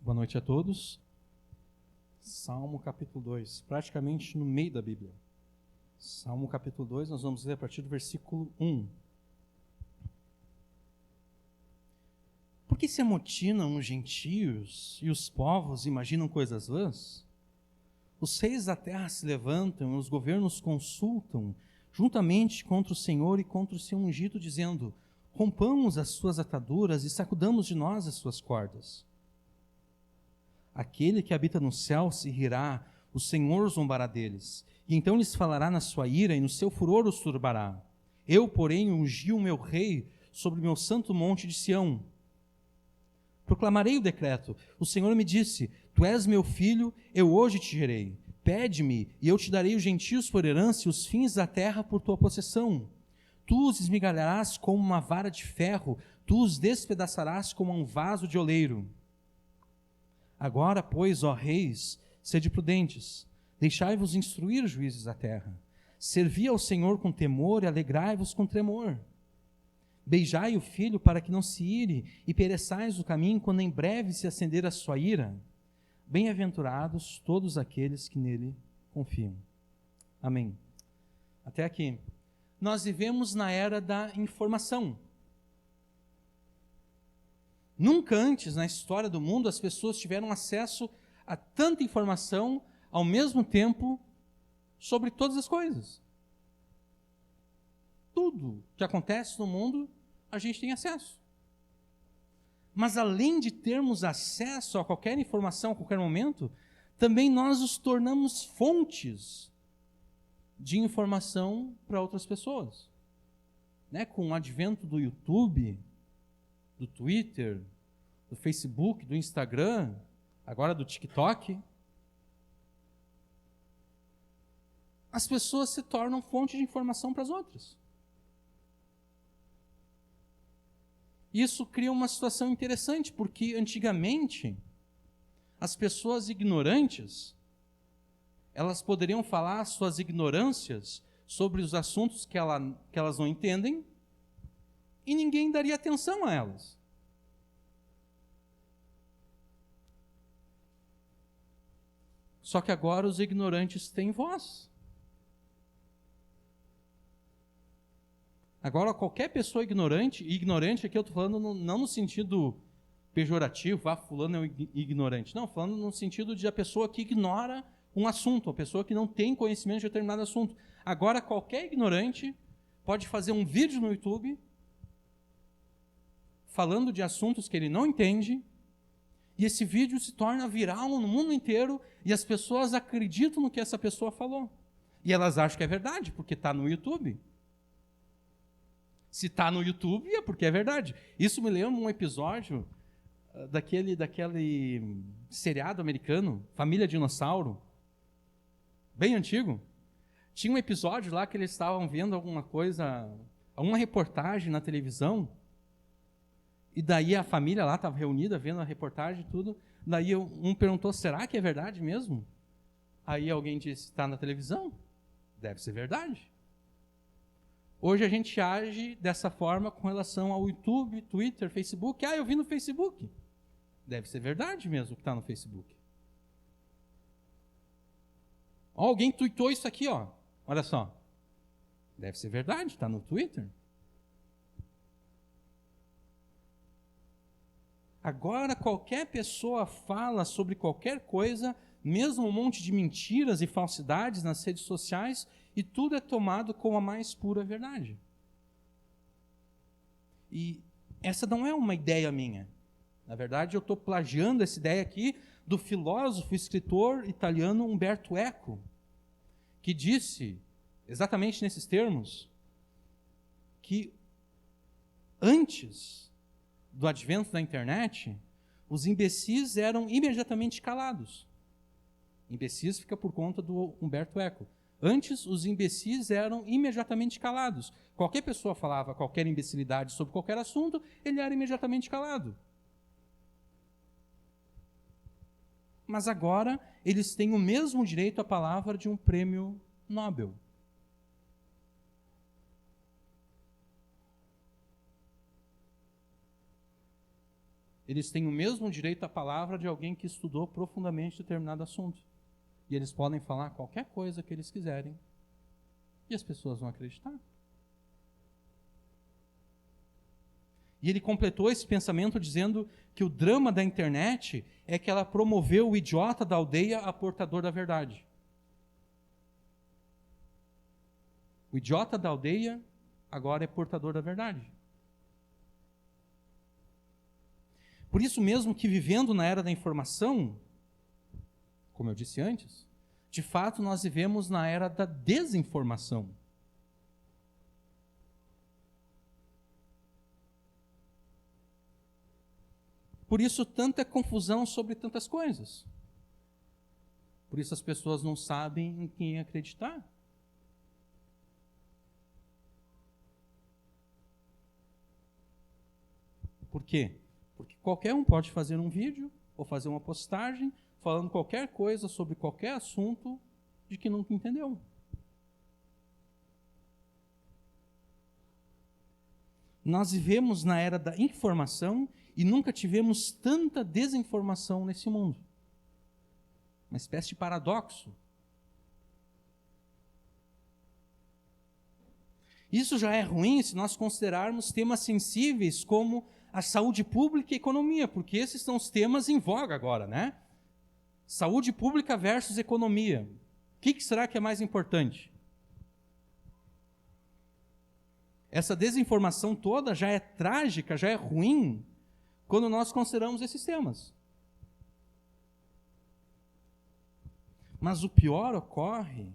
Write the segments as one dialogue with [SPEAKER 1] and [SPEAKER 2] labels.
[SPEAKER 1] Boa noite a todos. Salmo capítulo 2, praticamente no meio da Bíblia. Salmo capítulo 2, nós vamos ler a partir do versículo 1. Por que se amotinam os gentios e os povos imaginam coisas vãs? Os reis da terra se levantam e os governos consultam juntamente contra o Senhor e contra o seu ungido, dizendo: rompamos as suas ataduras e sacudamos de nós as suas cordas. Aquele que habita no céu se rirá, o Senhor zombará deles, e então lhes falará na sua ira e no seu furor os turbará. Eu, porém, ungi o meu rei sobre o meu santo monte de Sião. Proclamarei o decreto. O Senhor me disse: tu és meu filho, eu hoje te gerei. Pede-me, e eu te darei os gentios por herança e os fins da terra por tua possessão. Tu os esmigalharás como uma vara de ferro, tu os despedaçarás como um vaso de oleiro. Agora, pois, ó reis, sede prudentes, deixai-vos instruir os juízes da terra. Servi ao Senhor com temor e alegrai-vos com tremor. Beijai o filho para que não se ire, e pereçais o caminho quando em breve se acender a sua ira. Bem-aventurados todos aqueles que nele confiam. Amém. Até aqui. Nós vivemos na era da informação. Nunca antes na história do mundo as pessoas tiveram acesso a tanta informação ao mesmo tempo sobre todas as coisas. Tudo que acontece no mundo, a gente tem acesso. Mas além de termos acesso a qualquer informação a qualquer momento, também nós nos tornamos fontes de informação para outras pessoas. Com o advento do YouTube, do Twitter, do Facebook, do Instagram, agora do TikTok, as pessoas se tornam fonte de informação para as outras. Isso cria uma situação interessante, porque antigamente as pessoas ignorantes, elas poderiam falar suas ignorâncias sobre os assuntos que elas não entendem e ninguém daria atenção a elas. Só que agora os ignorantes têm voz. Agora qualquer pessoa ignorante aqui eu estou falando não no sentido pejorativo, fulano é um ignorante. Não, falando no sentido de a pessoa que ignora um assunto, a pessoa que não tem conhecimento de determinado assunto. Agora qualquer ignorante pode fazer um vídeo no YouTube falando de assuntos que ele não entende, e esse vídeo se torna viral no mundo inteiro, e as pessoas acreditam no que essa pessoa falou. E elas acham que é verdade, porque está no YouTube. Se está no YouTube, é porque é verdade. Isso me lembra um episódio daquele seriado americano, Família Dinossauro, bem antigo. Tinha um episódio lá que eles estavam vendo alguma reportagem na televisão, e daí a família lá estava reunida, vendo a reportagem e tudo. Daí um perguntou: será que é verdade mesmo? Aí alguém disse: está na televisão? Deve ser verdade. Hoje a gente age dessa forma com relação ao YouTube, Twitter, Facebook. Eu vi no Facebook. Deve ser verdade mesmo que está no Facebook. Alguém tweetou isso aqui, olha só. Deve ser verdade, está no Twitter. Agora qualquer pessoa fala sobre qualquer coisa, mesmo um monte de mentiras e falsidades nas redes sociais, e tudo é tomado como a mais pura verdade. E essa não é uma ideia minha. Na verdade, eu estou plagiando essa ideia aqui do filósofo e escritor italiano Umberto Eco, que disse, exatamente nesses termos, que antes do advento da internet, os imbecis eram imediatamente calados. Imbecis fica por conta do Umberto Eco. Antes, os imbecis eram imediatamente calados. Qualquer pessoa falava qualquer imbecilidade sobre qualquer assunto, ele era imediatamente calado. Mas agora, eles têm o mesmo direito à palavra de um prêmio Nobel. eles têm o mesmo direito à palavra de alguém que estudou profundamente determinado assunto. E eles podem falar qualquer coisa que eles quiserem. E as pessoas vão acreditar. E ele completou esse pensamento dizendo que o drama da internet é que ela promoveu o idiota da aldeia a portador da verdade. O idiota da aldeia agora é portador da verdade. Por isso mesmo que vivendo na era da informação, como eu disse antes, de fato nós vivemos na era da desinformação. Por isso tanta confusão sobre tantas coisas. Por isso as pessoas não sabem em quem acreditar. Por quê? Porque qualquer um pode fazer um vídeo ou fazer uma postagem falando qualquer coisa sobre qualquer assunto de que nunca entendeu. Nós vivemos na era da informação e nunca tivemos tanta desinformação nesse mundo. Uma espécie de paradoxo. Isso já é ruim se nós considerarmos temas sensíveis como a saúde pública e a economia, porque esses são os temas em voga agora, né? Saúde pública versus economia. O que será que é mais importante? Essa desinformação toda já é trágica, já é ruim, quando nós consideramos esses temas. Mas o pior ocorre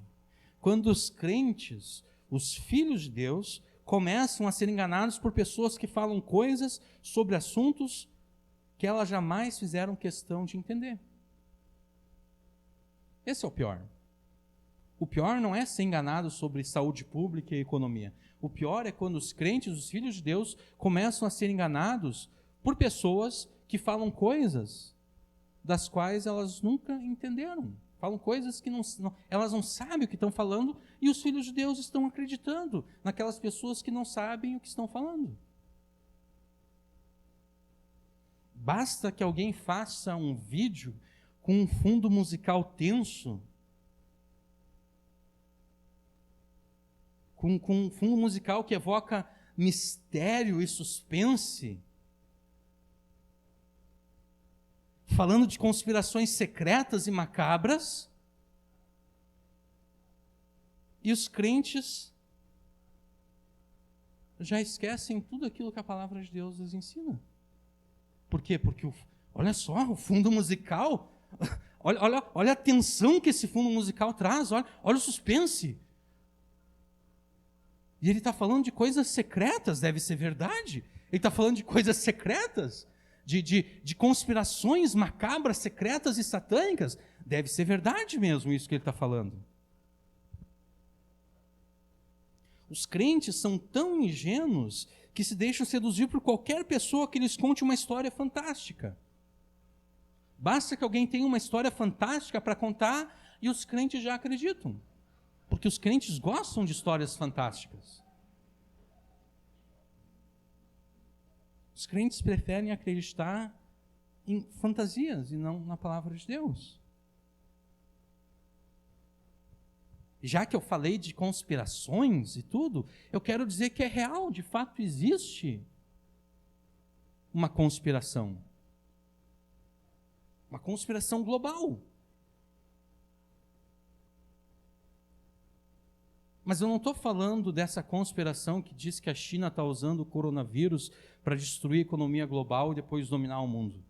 [SPEAKER 1] quando os crentes, os filhos de Deus, começam a ser enganados por pessoas que falam coisas sobre assuntos que elas jamais fizeram questão de entender. Esse é o pior. O pior não é ser enganado sobre saúde pública e economia. O pior é quando os crentes, os filhos de Deus, começam a ser enganados por pessoas que falam coisas das quais elas nunca entenderam. Falam coisas que elas não sabem o que estão falando e os filhos de Deus estão acreditando naquelas pessoas que não sabem o que estão falando. Basta que alguém faça um vídeo com um fundo musical tenso, com um fundo musical que evoca mistério e suspense, falando de conspirações secretas e macabras, e os crentes já esquecem tudo aquilo que a palavra de Deus lhes ensina. Por quê? Porque, olha só, o fundo musical, olha a tensão que esse fundo musical traz, olha o suspense. E ele está falando de coisas secretas, deve ser verdade. Ele está falando de coisas secretas, de conspirações macabras, secretas e satânicas. Deve ser verdade mesmo isso que ele está falando. Os crentes são tão ingênuos que se deixam seduzir por qualquer pessoa que lhes conte uma história fantástica. Basta que alguém tenha uma história fantástica para contar e os crentes já acreditam. Porque os crentes gostam de histórias fantásticas. Os crentes preferem acreditar em fantasias e não na palavra de Deus. Já que eu falei de conspirações e tudo, eu quero dizer que é real, de fato existe uma conspiração. Uma conspiração global. Mas eu não estou falando dessa conspiração que diz que a China está usando o coronavírus para destruir a economia global e depois dominar o mundo.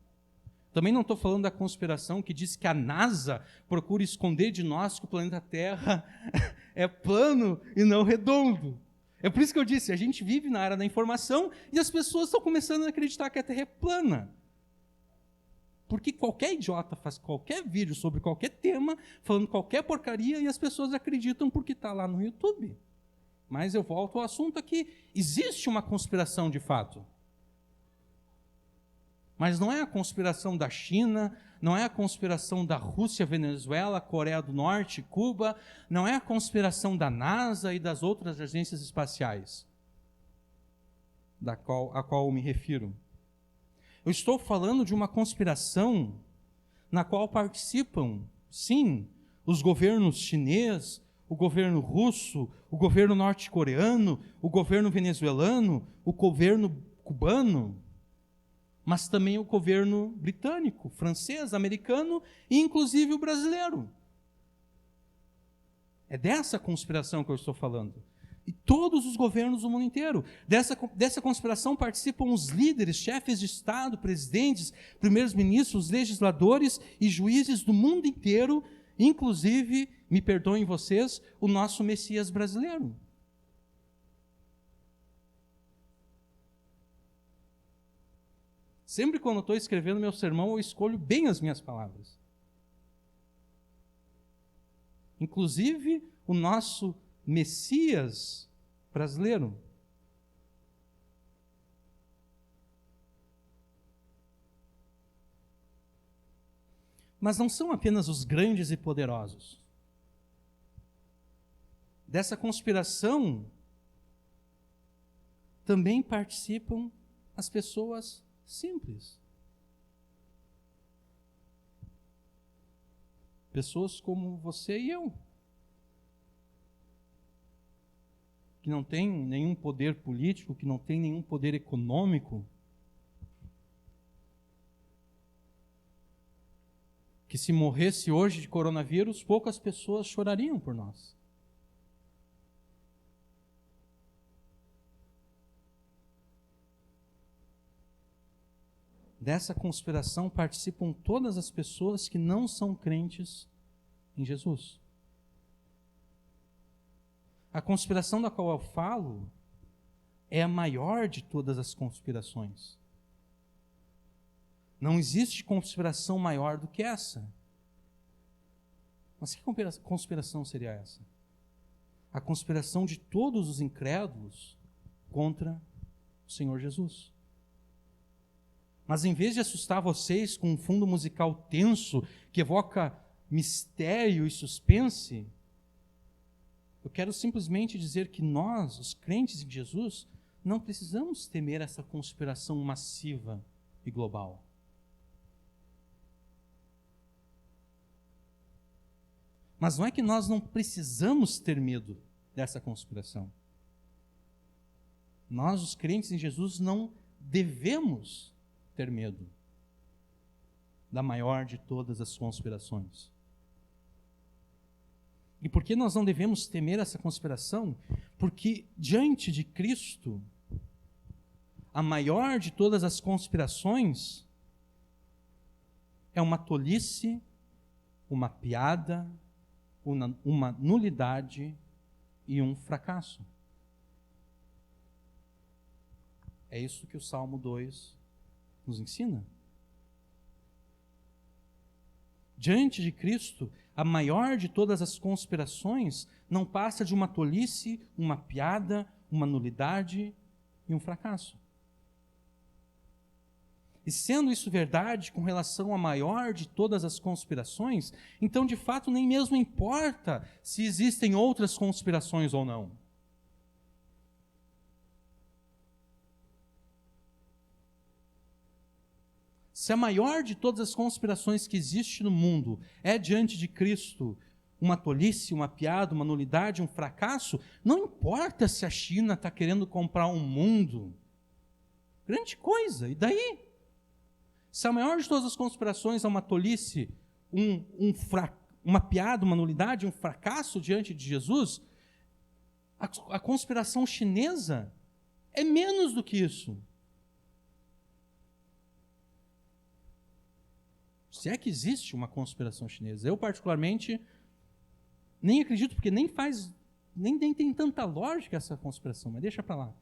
[SPEAKER 1] Também não estou falando da conspiração que diz que a NASA procura esconder de nós que o planeta Terra é plano e não redondo. É por isso que eu disse, a gente vive na era da informação e as pessoas estão começando a acreditar que a Terra é plana. Porque qualquer idiota faz qualquer vídeo sobre qualquer tema, falando qualquer porcaria, e as pessoas acreditam porque está lá no YouTube. Mas eu volto ao assunto aqui. Existe uma conspiração de fato. Mas não é a conspiração da China, não é a conspiração da Rússia, Venezuela, Coreia do Norte, Cuba, não é a conspiração da NASA e das outras agências espaciais a qual eu me refiro. Eu estou falando de uma conspiração na qual participam, sim, os governos chinês, o governo russo, o governo norte-coreano, o governo venezuelano, o governo cubano, mas também o governo britânico, francês, americano e inclusive o brasileiro. É dessa conspiração que eu estou falando. E todos os governos do mundo inteiro. Dessa conspiração participam os líderes, chefes de Estado, presidentes, primeiros ministros, legisladores e juízes do mundo inteiro, inclusive, me perdoem vocês, o nosso Messias brasileiro. Sempre quando eu estou escrevendo meu sermão, eu escolho bem as minhas palavras. Inclusive, o nosso Messias brasileiro. Mas não são apenas os grandes e poderosos. Dessa conspiração também participam as pessoas simples. Pessoas como você e eu, que não tem nenhum poder político, que não tem nenhum poder econômico, que se morresse hoje de coronavírus, poucas pessoas chorariam por nós. Dessa conspiração participam todas as pessoas que não são crentes em Jesus. A conspiração da qual eu falo é a maior de todas as conspirações. Não existe conspiração maior do que essa. Mas que conspiração seria essa? A conspiração de todos os incrédulos contra o Senhor Jesus. Mas em vez de assustar vocês com um fundo musical tenso, que evoca mistério e suspense, eu quero simplesmente dizer que nós, os crentes em Jesus, não precisamos temer essa conspiração massiva e global. Mas não é que nós não precisamos ter medo dessa conspiração. Nós, os crentes em Jesus, não devemos ter medo da maior de todas as conspirações. E por que nós não devemos temer essa conspiração? Porque diante de Cristo, a maior de todas as conspirações é uma tolice, uma piada, uma nulidade e um fracasso. É isso que o Salmo 2 nos ensina. Diante de Cristo, a maior de todas as conspirações não passa de uma tolice, uma piada, uma nulidade e um fracasso. E sendo isso verdade com relação à maior de todas as conspirações, então de fato nem mesmo importa se existem outras conspirações ou não. Se a maior de todas as conspirações que existe no mundo é diante de Cristo uma tolice, uma piada, uma nulidade, um fracasso, não importa se a China está querendo comprar um mundo. Grande coisa, e daí? Se a maior de todas as conspirações é uma tolice, uma piada, uma nulidade, um fracasso diante de Jesus, a conspiração chinesa é menos do que isso. Se é que existe uma conspiração chinesa. Eu, particularmente, nem acredito, porque nem tem tanta lógica essa conspiração, mas deixa para lá.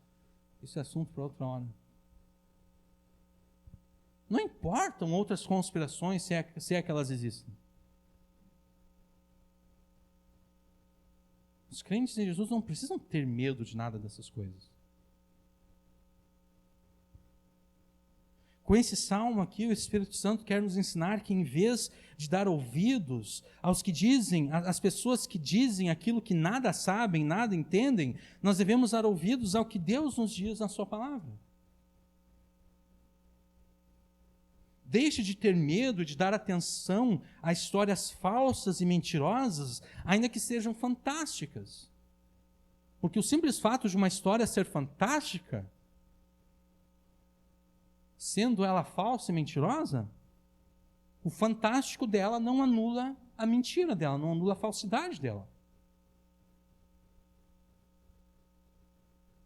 [SPEAKER 1] Esse é assunto para outra hora. Não importam outras conspirações, se é que elas existem. Os crentes em Jesus não precisam ter medo de nada dessas coisas. Com esse salmo aqui, o Espírito Santo quer nos ensinar que, em vez de dar ouvidos aos que dizem, às pessoas que dizem aquilo que nada sabem, nada entendem, nós devemos dar ouvidos ao que Deus nos diz na sua palavra. Deixe de ter medo de dar atenção a histórias falsas e mentirosas, ainda que sejam fantásticas. Porque o simples fato de uma história ser fantástica, sendo ela falsa e mentirosa, o fantástico dela não anula a mentira dela, não anula a falsidade dela.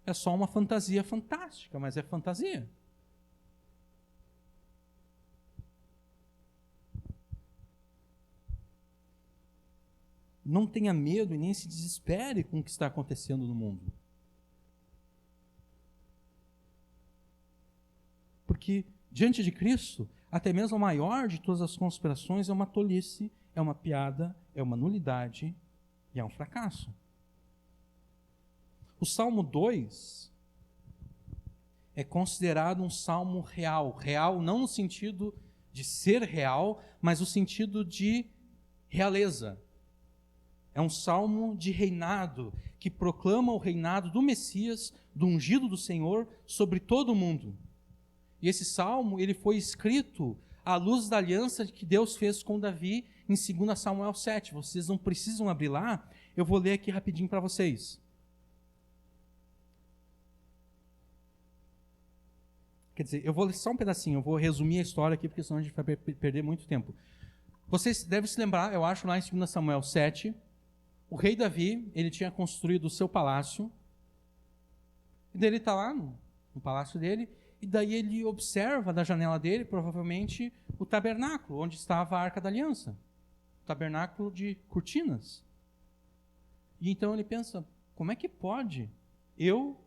[SPEAKER 1] É só uma fantasia fantástica, mas é fantasia. Não tenha medo e nem se desespere com o que está acontecendo no mundo. Porque, diante de Cristo, até mesmo a maior de todas as conspirações é uma tolice, é uma piada, é uma nulidade e é um fracasso. O Salmo 2 é considerado um salmo real. Real não no sentido de ser real, mas no sentido de realeza. É um salmo de reinado, que proclama o reinado do Messias, do ungido do Senhor, sobre todo o mundo. E esse salmo, ele foi escrito à luz da aliança que Deus fez com Davi em 2 Samuel 7. Vocês não precisam abrir lá, eu vou ler aqui rapidinho para vocês. Quer dizer, eu vou ler só um pedacinho, eu vou resumir a história aqui, porque senão a gente vai perder muito tempo. Vocês devem se lembrar, eu acho, lá em 2 Samuel 7, o rei Davi, ele tinha construído o seu palácio, e daí ele está lá no palácio dele, e daí ele observa da janela dele, provavelmente, o tabernáculo, onde estava a Arca da Aliança, o tabernáculo de cortinas. E então ele pensa, como é que pode? Eu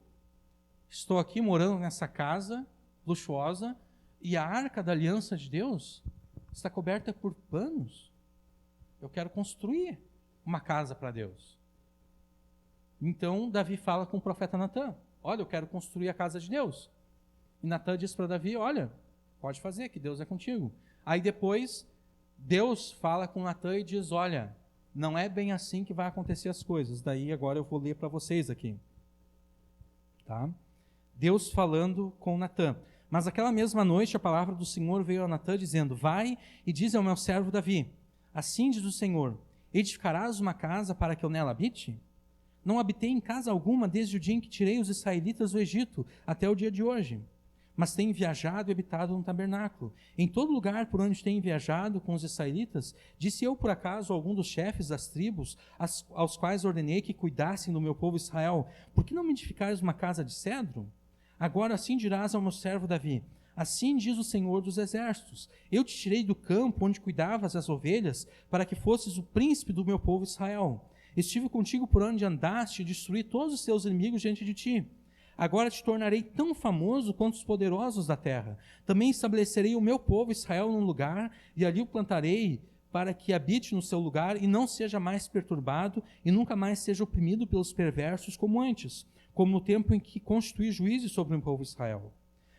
[SPEAKER 1] estou aqui morando nessa casa luxuosa, e a Arca da Aliança de Deus está coberta por panos. Eu quero construir uma casa para Deus. Então Davi fala com o profeta Natã, olha, eu quero construir a casa de Deus. E Natã diz para Davi, olha, pode fazer, que Deus é contigo. Aí depois, Deus fala com Natã e diz, olha, não é bem assim que vai acontecer as coisas. Daí agora eu vou ler para vocês aqui. Tá? Deus falando com Natã. Mas aquela mesma noite a palavra do Senhor veio a Natã dizendo, vai e diz ao meu servo Davi, assim diz o Senhor, edificarás uma casa para que eu nela habite? Não habitei em casa alguma desde o dia em que tirei os israelitas do Egito até o dia de hoje. Mas tenho viajado e habitado no tabernáculo. Em todo lugar por onde tenho viajado com os israelitas, disse eu por acaso a algum dos chefes das tribos, aos quais ordenei que cuidassem do meu povo Israel, por que não me edificares uma casa de cedro? Agora assim dirás ao meu servo Davi, assim diz o Senhor dos Exércitos, eu te tirei do campo onde cuidavas as ovelhas, para que fosses o príncipe do meu povo Israel. Estive contigo por onde andaste e destruí todos os teus inimigos diante de ti. Agora te tornarei tão famoso quanto os poderosos da terra. Também estabelecerei o meu povo Israel num lugar, e ali o plantarei, para que habite no seu lugar e não seja mais perturbado, e nunca mais seja oprimido pelos perversos como antes, como no tempo em que constituí juízes sobre o povo Israel.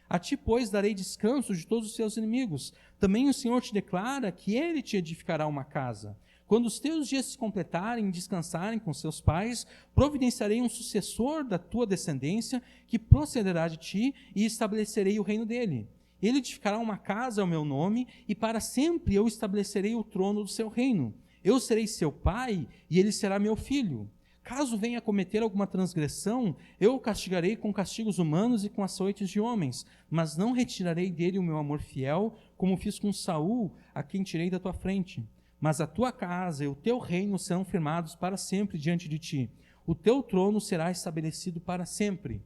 [SPEAKER 1] A ti, pois, darei descanso de todos os seus inimigos. Também o Senhor te declara que ele te edificará uma casa. Quando os teus dias se completarem e descansarem com seus pais, providenciarei um sucessor da tua descendência, que procederá de ti, e estabelecerei o reino dele. Ele edificará uma casa ao meu nome, e para sempre eu estabelecerei o trono do seu reino. Eu serei seu pai, e ele será meu filho. Caso venha a cometer alguma transgressão, eu o castigarei com castigos humanos e com açoites de homens, mas não retirarei dele o meu amor fiel, como fiz com Saul, a quem tirei da tua frente. Mas a tua casa e o teu reino serão firmados para sempre diante de ti. O teu trono será estabelecido para sempre,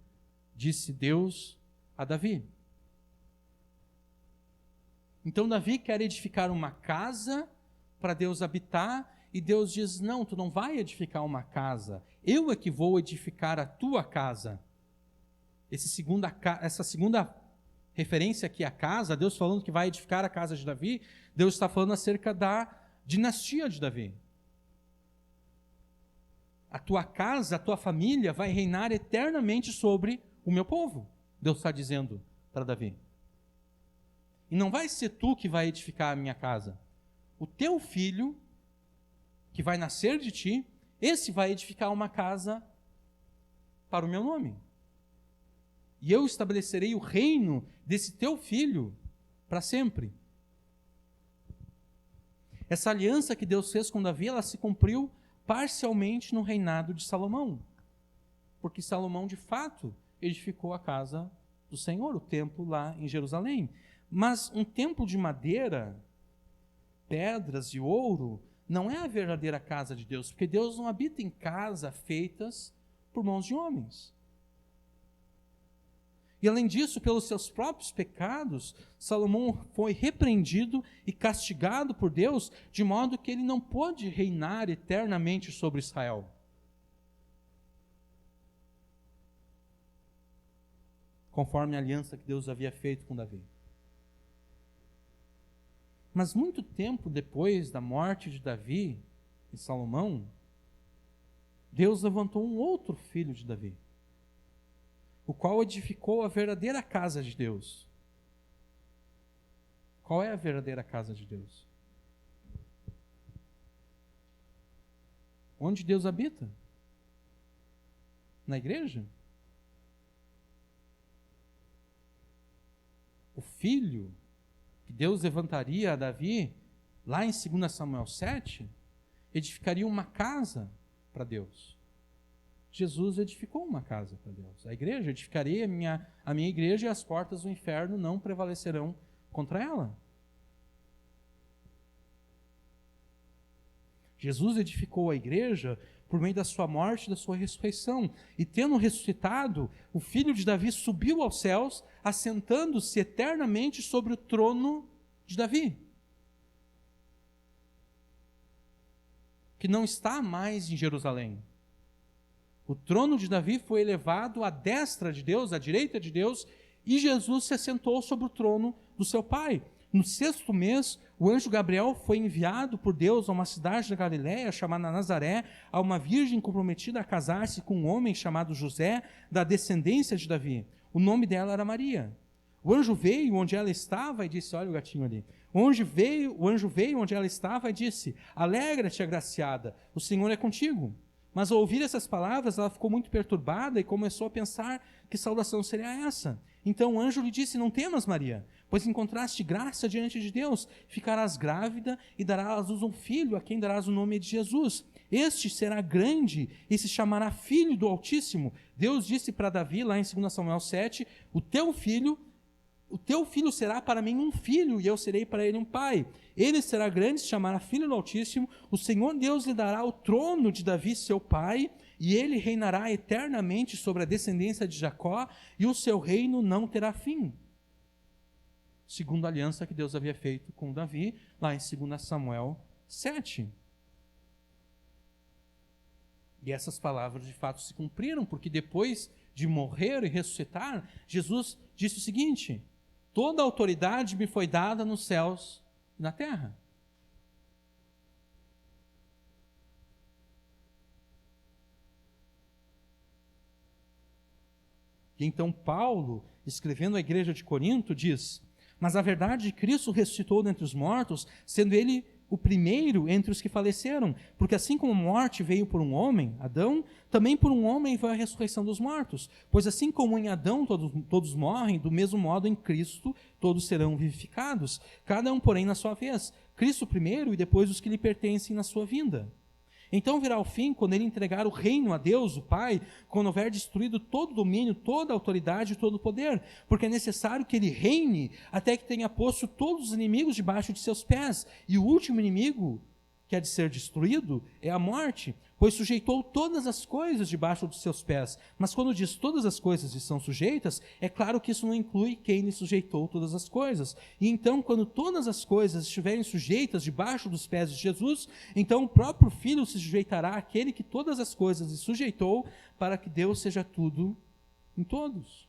[SPEAKER 1] disse Deus a Davi. Então Davi quer edificar uma casa para Deus habitar, e Deus diz, não, tu não vai edificar uma casa, eu é que vou edificar a tua casa. Essa segunda referência aqui à casa, Deus falando que vai edificar a casa de Davi, Deus está falando acerca da dinastia de Davi. A tua casa, a tua família vai reinar eternamente sobre o meu povo, Deus está dizendo para Davi. E não vai ser tu que vai edificar a minha casa, o teu filho, que vai nascer de ti, esse vai edificar uma casa para o meu nome. E eu estabelecerei o reino desse teu filho para sempre. Essa aliança que Deus fez com Davi, ela se cumpriu parcialmente no reinado de Salomão. Porque Salomão, de fato, edificou a casa do Senhor, o templo lá em Jerusalém. Mas um templo de madeira, pedras e ouro, não é a verdadeira casa de Deus, porque Deus não habita em casa feitas por mãos de homens. E além disso, pelos seus próprios pecados, Salomão foi repreendido e castigado por Deus, de modo que ele não pôde reinar eternamente sobre Israel. Conforme a aliança que Deus havia feito com Davi. Mas muito tempo depois da morte de Davi e Salomão, Deus levantou um outro filho de Davi, o qual edificou a verdadeira casa de Deus. Qual é a verdadeira casa de Deus? Onde Deus habita? Na igreja? O filho que Deus levantaria a Davi, lá em 2 Samuel 7, edificaria uma casa para Deus. Jesus edificou uma casa para Deus. A igreja, edificarei a minha igreja e as portas do inferno não prevalecerão contra ela. Jesus edificou a igreja por meio da sua morte e da sua ressurreição. E tendo ressuscitado, o filho de Davi subiu aos céus, assentando-se eternamente sobre o trono de Davi, que não está mais em Jerusalém. O trono de Davi foi elevado à destra de Deus, à direita de Deus, e Jesus se assentou sobre o trono do seu Pai. No 6º mês, o anjo Gabriel foi enviado por Deus a uma cidade da Galiléia, chamada Nazaré, a uma virgem comprometida a casar-se com um homem chamado José, da descendência de Davi. O nome dela era Maria. O anjo veio onde ela estava e disse, olha o gatinho ali. O anjo veio onde ela estava e disse, alegra-te, agraciada, o Senhor é contigo. Mas ao ouvir essas palavras, ela ficou muito perturbada e começou a pensar que saudação seria essa. Então o anjo lhe disse, não temas, Maria, pois encontraste graça diante de Deus. Ficarás grávida e darás à luz um filho, a quem darás o nome de Jesus. Este será grande e se chamará Filho do Altíssimo. Deus disse para Davi, lá em 2 Samuel 7, o teu filho será para mim um filho, e eu serei para ele um pai. Ele será grande, se chamará Filho do Altíssimo. O Senhor Deus lhe dará o trono de Davi, seu pai, e ele reinará eternamente sobre a descendência de Jacó, e o seu reino não terá fim. Segundo a aliança que Deus havia feito com Davi, lá em 2 Samuel 7. E essas palavras de fato se cumpriram, porque depois de morrer e ressuscitar, Jesus disse o seguinte, toda a autoridade me foi dada nos céus e na terra. E então Paulo, escrevendo à igreja de Corinto, diz, mas a verdade de Cristo ressuscitou dentre os mortos, sendo ele o primeiro entre os que faleceram, porque assim como a morte veio por um homem, Adão, também por um homem veio a ressurreição dos mortos. Pois assim como em Adão todos morrem, do mesmo modo em Cristo todos serão vivificados, cada um porém na sua vez, Cristo primeiro e depois os que lhe pertencem na sua vinda. Então virá o fim, quando ele entregar o reino a Deus, o Pai, quando houver destruído todo o domínio, toda a autoridade e todo o poder, porque é necessário que ele reine até que tenha posto todos os inimigos debaixo de seus pés, e o último inimigo que há de ser destruído é a morte, pois sujeitou todas as coisas debaixo dos seus pés. Mas quando diz todas as coisas lhe são sujeitas, é claro que isso não inclui quem lhe sujeitou todas as coisas. E então, quando todas as coisas estiverem sujeitas debaixo dos pés de Jesus, então o próprio Filho se sujeitará àquele que todas as coisas lhe sujeitou, para que Deus seja tudo em todos.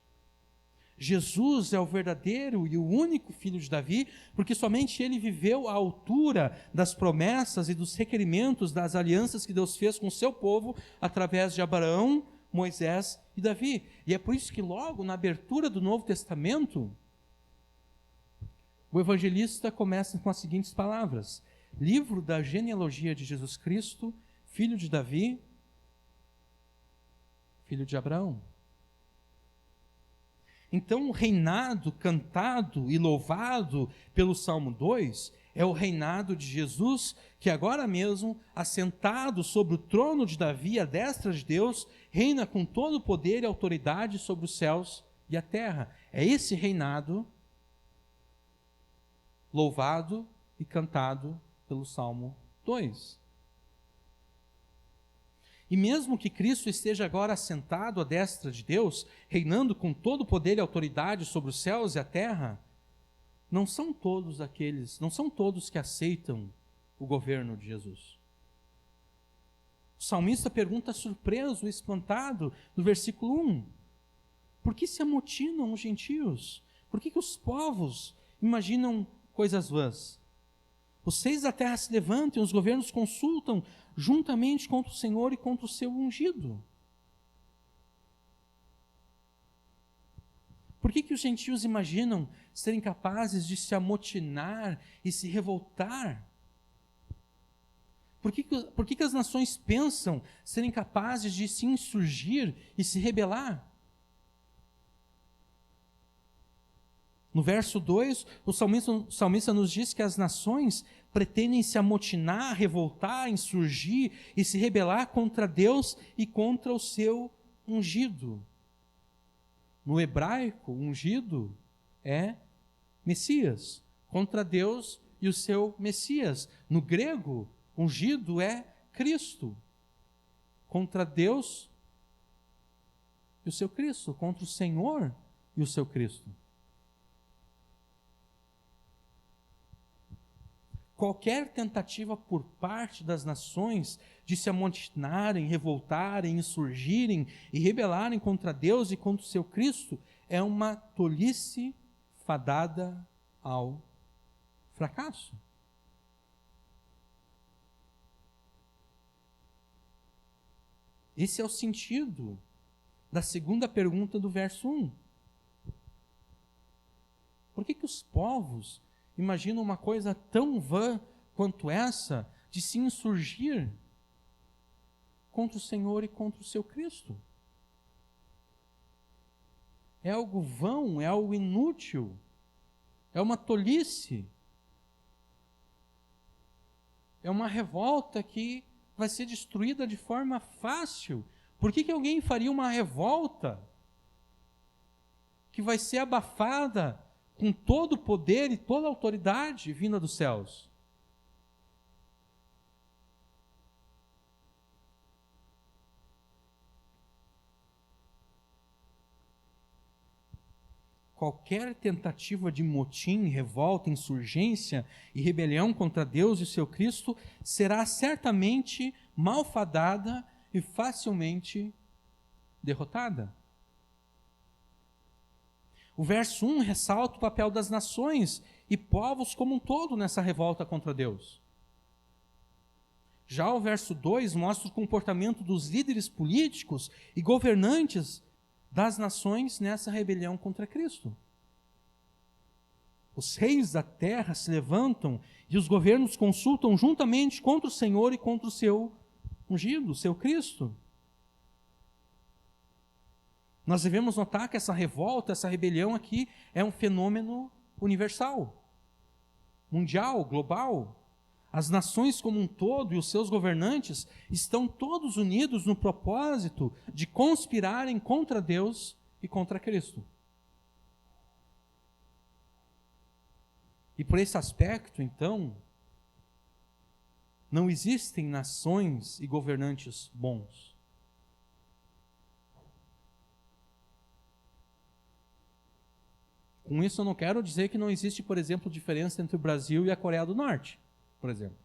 [SPEAKER 1] Jesus é o verdadeiro e o único filho de Davi, porque somente ele viveu à altura das promessas e dos requerimentos das alianças que Deus fez com o seu povo através de Abraão, Moisés e Davi. E é por isso que logo na abertura do Novo Testamento, o evangelista começa com as seguintes palavras: livro da genealogia de Jesus Cristo, filho de Davi, filho de Abraão. Então, o reinado cantado e louvado pelo Salmo 2 é o reinado de Jesus, que agora mesmo, assentado sobre o trono de Davi, à destra de Deus, reina com todo o poder e autoridade sobre os céus e a terra. É esse reinado louvado e cantado pelo Salmo 2. E mesmo que Cristo esteja agora assentado à destra de Deus, reinando com todo o poder e autoridade sobre os céus e a terra, não são todos que aceitam o governo de Jesus. O salmista pergunta surpreso, espantado, no versículo 1: por que se amotinam os gentios? Por que os povos imaginam coisas vãs? Os reis da terra se levantam, os governos consultam juntamente contra o Senhor e contra o seu ungido. Por que os gentios imaginam serem capazes de se amotinar e se revoltar? Por que as nações pensam serem capazes de se insurgir e se rebelar? No verso 2, o salmista nos diz que as nações pretendem se amotinar, revoltar, insurgir e se rebelar contra Deus e contra o seu ungido. No hebraico, ungido é Messias, contra Deus e o seu Messias. No grego, ungido é Cristo, contra Deus e o seu Cristo, contra o Senhor e o seu Cristo. Qualquer tentativa por parte das nações de se amotinarem, revoltarem, insurgirem e rebelarem contra Deus e contra o seu Cristo é uma tolice fadada ao fracasso. Esse é o sentido da segunda pergunta do verso 1. Por que os povos imaginam uma coisa tão vã quanto essa de se insurgir contra o Senhor e contra o seu Cristo? É algo vão, é algo inútil, é uma tolice, é uma revolta que vai ser destruída de forma fácil. Por que alguém faria uma revolta que vai ser abafada com todo o poder e toda a autoridade vinda dos céus? Qualquer tentativa de motim, revolta, insurgência e rebelião contra Deus e seu Cristo será certamente malfadada e facilmente derrotada. O verso 1 ressalta o papel das nações e povos como um todo nessa revolta contra Deus. Já o verso 2 mostra o comportamento dos líderes políticos e governantes das nações nessa rebelião contra Cristo. Os reis da terra se levantam e os governos consultam juntamente contra o Senhor e contra o seu ungido, o seu Cristo. Nós devemos notar que essa revolta, essa rebelião aqui é um fenômeno universal, mundial, global. As nações como um todo e os seus governantes estão todos unidos no propósito de conspirarem contra Deus e contra Cristo. E por esse aspecto, então, não existem nações e governantes bons. Com isso eu não quero dizer que não existe, por exemplo, diferença entre o Brasil e a Coreia do Norte, por exemplo.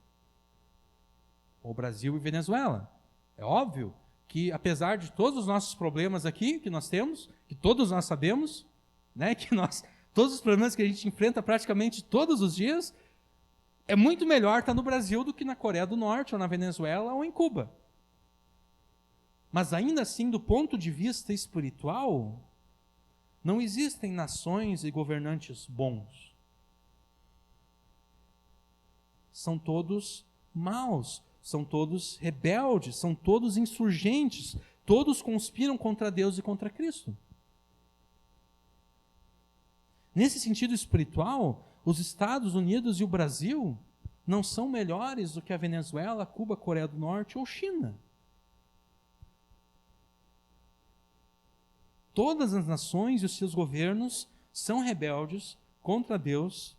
[SPEAKER 1] Ou Brasil e Venezuela. É óbvio que, apesar de todos os nossos problemas aqui, que nós temos, que todos nós sabemos, né, todos os problemas que a gente enfrenta praticamente todos os dias, é muito melhor estar no Brasil do que na Coreia do Norte, ou na Venezuela, ou em Cuba. Mas ainda assim, do ponto de vista espiritual, não existem nações e governantes bons. São todos maus, são todos rebeldes, são todos insurgentes, todos conspiram contra Deus e contra Cristo. Nesse sentido espiritual, os Estados Unidos e o Brasil não são melhores do que a Venezuela, Cuba, Coreia do Norte ou China. Todas as nações e os seus governos são rebeldes contra Deus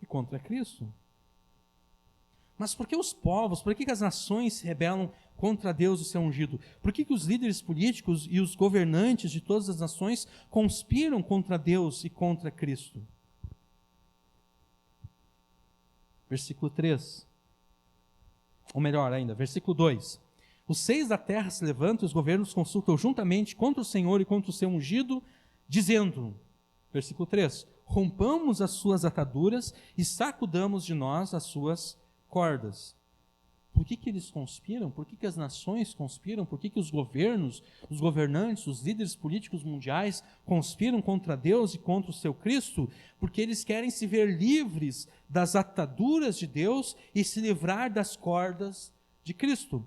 [SPEAKER 1] e contra Cristo. Mas por que os povos, por que as nações se rebelam contra Deus e seu ungido? Por que os líderes políticos e os governantes de todas as nações conspiram contra Deus e contra Cristo? Versículo 3. Ou melhor ainda, versículo 2. Os seis da terra se levantam e os governos consultam juntamente contra o Senhor e contra o seu ungido, dizendo, versículo 3, rompamos as suas ataduras e sacudamos de nós as suas cordas. Por que eles conspiram? Por que as nações conspiram? Por que os governos, os governantes, os líderes políticos mundiais conspiram contra Deus e contra o seu Cristo? Porque eles querem se ver livres das ataduras de Deus e se livrar das cordas de Cristo.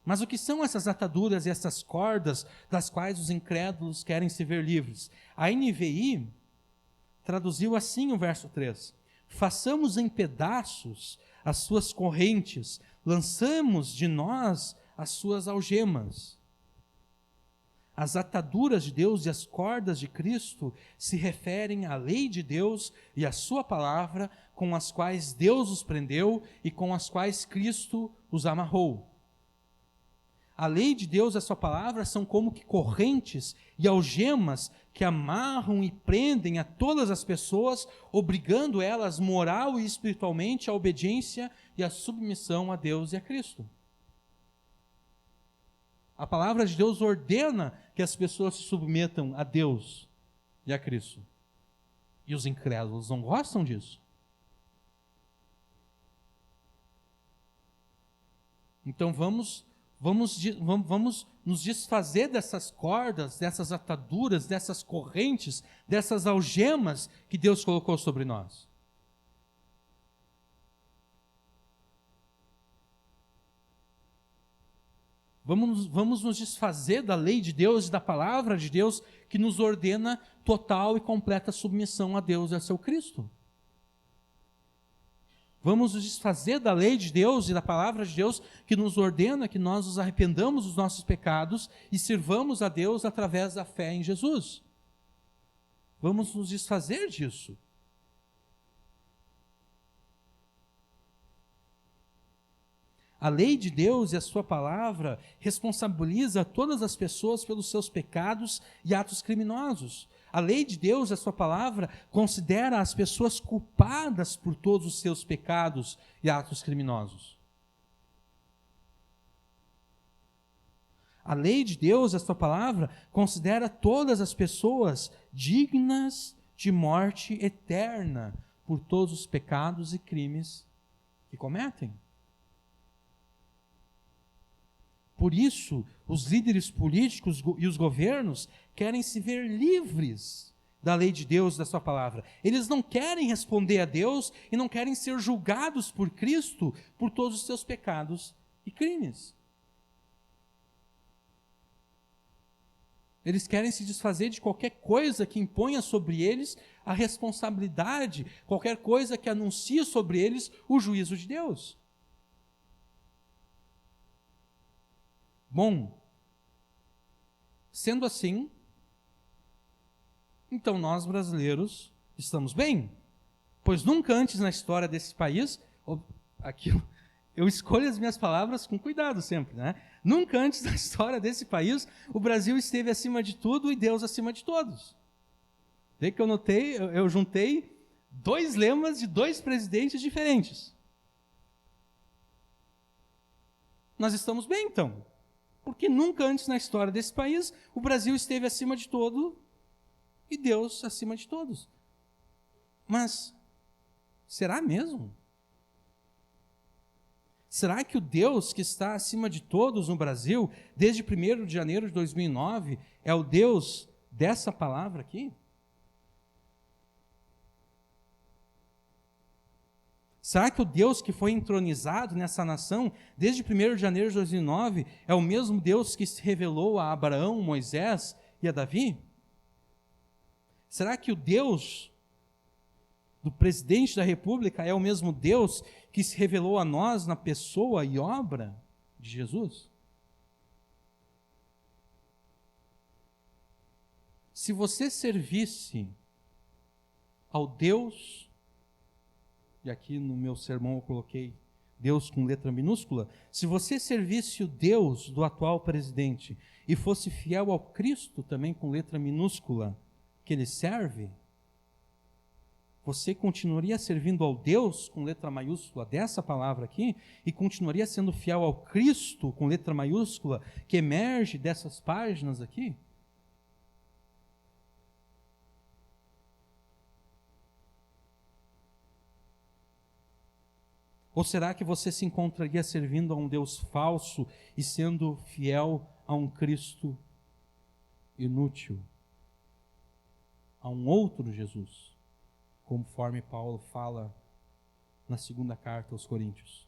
[SPEAKER 1] Mas o que são essas ataduras e essas cordas das quais os incrédulos querem se ver livres? A NVI traduziu assim o verso 3. Façamos em pedaços as suas correntes, lançamos de nós as suas algemas. As ataduras de Deus e as cordas de Cristo se referem à lei de Deus e à sua palavra, com as quais Deus os prendeu e com as quais Cristo os amarrou. A lei de Deus e a sua palavra são como que correntes e algemas que amarram e prendem a todas as pessoas, obrigando elas moral e espiritualmente à obediência e à submissão a Deus e a Cristo. A palavra de Deus ordena que as pessoas se submetam a Deus e a Cristo. E os incrédulos não gostam disso. Então vamos nos desfazer dessas cordas, dessas ataduras, dessas correntes, dessas algemas que Deus colocou sobre nós. Vamos nos desfazer da lei de Deus e da palavra de Deus que nos ordena total e completa submissão a Deus e a seu Cristo. Vamos nos desfazer da lei de Deus e da palavra de Deus que nos ordena que nós nos arrependamos dos nossos pecados e sirvamos a Deus através da fé em Jesus. Vamos nos desfazer disso. A lei de Deus e a sua palavra responsabiliza todas as pessoas pelos seus pecados e atos criminosos. A lei de Deus e a sua palavra considera as pessoas culpadas por todos os seus pecados e atos criminosos. A lei de Deus e a sua palavra considera todas as pessoas dignas de morte eterna por todos os pecados e crimes que cometem. Por isso, os líderes políticos e os governos querem se ver livres da lei de Deus e da sua palavra. Eles não querem responder a Deus e não querem ser julgados por Cristo por todos os seus pecados e crimes. Eles querem se desfazer de qualquer coisa que imponha sobre eles a responsabilidade, qualquer coisa que anuncie sobre eles o juízo de Deus. Bom, sendo assim, então nós brasileiros estamos bem, pois nunca antes na história desse país, aqui eu escolho as minhas palavras com cuidado sempre, né? Nunca antes na história desse país o Brasil esteve acima de tudo e Deus acima de todos. Vê que eu juntei dois lemas de dois presidentes diferentes. Nós estamos bem então. Porque nunca antes na história desse país o Brasil esteve acima de todo e Deus acima de todos. Mas será mesmo? Será que o Deus que está acima de todos no Brasil, desde 1º de janeiro de 2009, é o Deus dessa palavra aqui? Será que o Deus que foi entronizado nessa nação desde 1º de janeiro de 2009 é o mesmo Deus que se revelou a Abraão, Moisés e a Davi? Será que o Deus do presidente da República é o mesmo Deus que se revelou a nós na pessoa e obra de Jesus? Se você servisse ao Deus, e aqui no meu sermão eu coloquei Deus com letra minúscula, se você servisse o Deus do atual presidente e fosse fiel ao Cristo também com letra minúscula que ele serve, você continuaria servindo ao Deus com letra maiúscula dessa palavra aqui e continuaria sendo fiel ao Cristo com letra maiúscula que emerge dessas páginas aqui? Ou será que você se encontraria servindo a um Deus falso e sendo fiel a um Cristo inútil? A um outro Jesus, conforme Paulo fala na segunda carta aos Coríntios.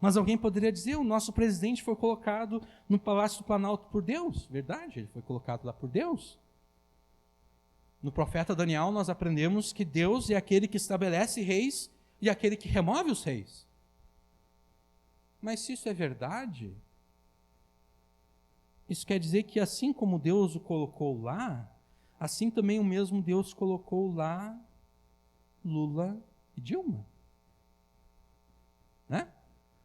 [SPEAKER 1] Mas alguém poderia dizer, o nosso presidente foi colocado no Palácio do Planalto por Deus. Verdade, ele foi colocado lá por Deus. No profeta Daniel nós aprendemos que Deus é aquele que estabelece reis e aquele que remove os reis. Mas se isso é verdade, isso quer dizer que assim como Deus o colocou lá, assim também o mesmo Deus colocou lá Lula e Dilma. Né?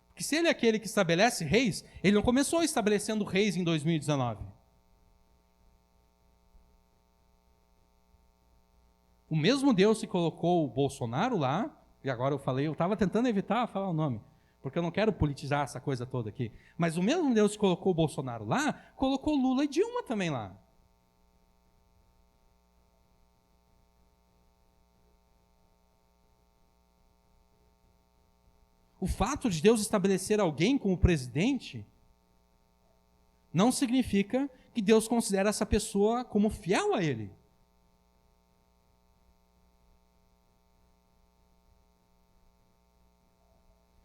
[SPEAKER 1] Porque se ele é aquele que estabelece reis, ele não começou estabelecendo reis em 2019. O mesmo Deus que colocou o Bolsonaro lá, e agora eu estava tentando evitar falar o nome, porque eu não quero politizar essa coisa toda aqui, mas o mesmo Deus que colocou o Bolsonaro lá, colocou Lula e Dilma também lá. O fato de Deus estabelecer alguém como presidente não significa que Deus considera essa pessoa como fiel a Ele.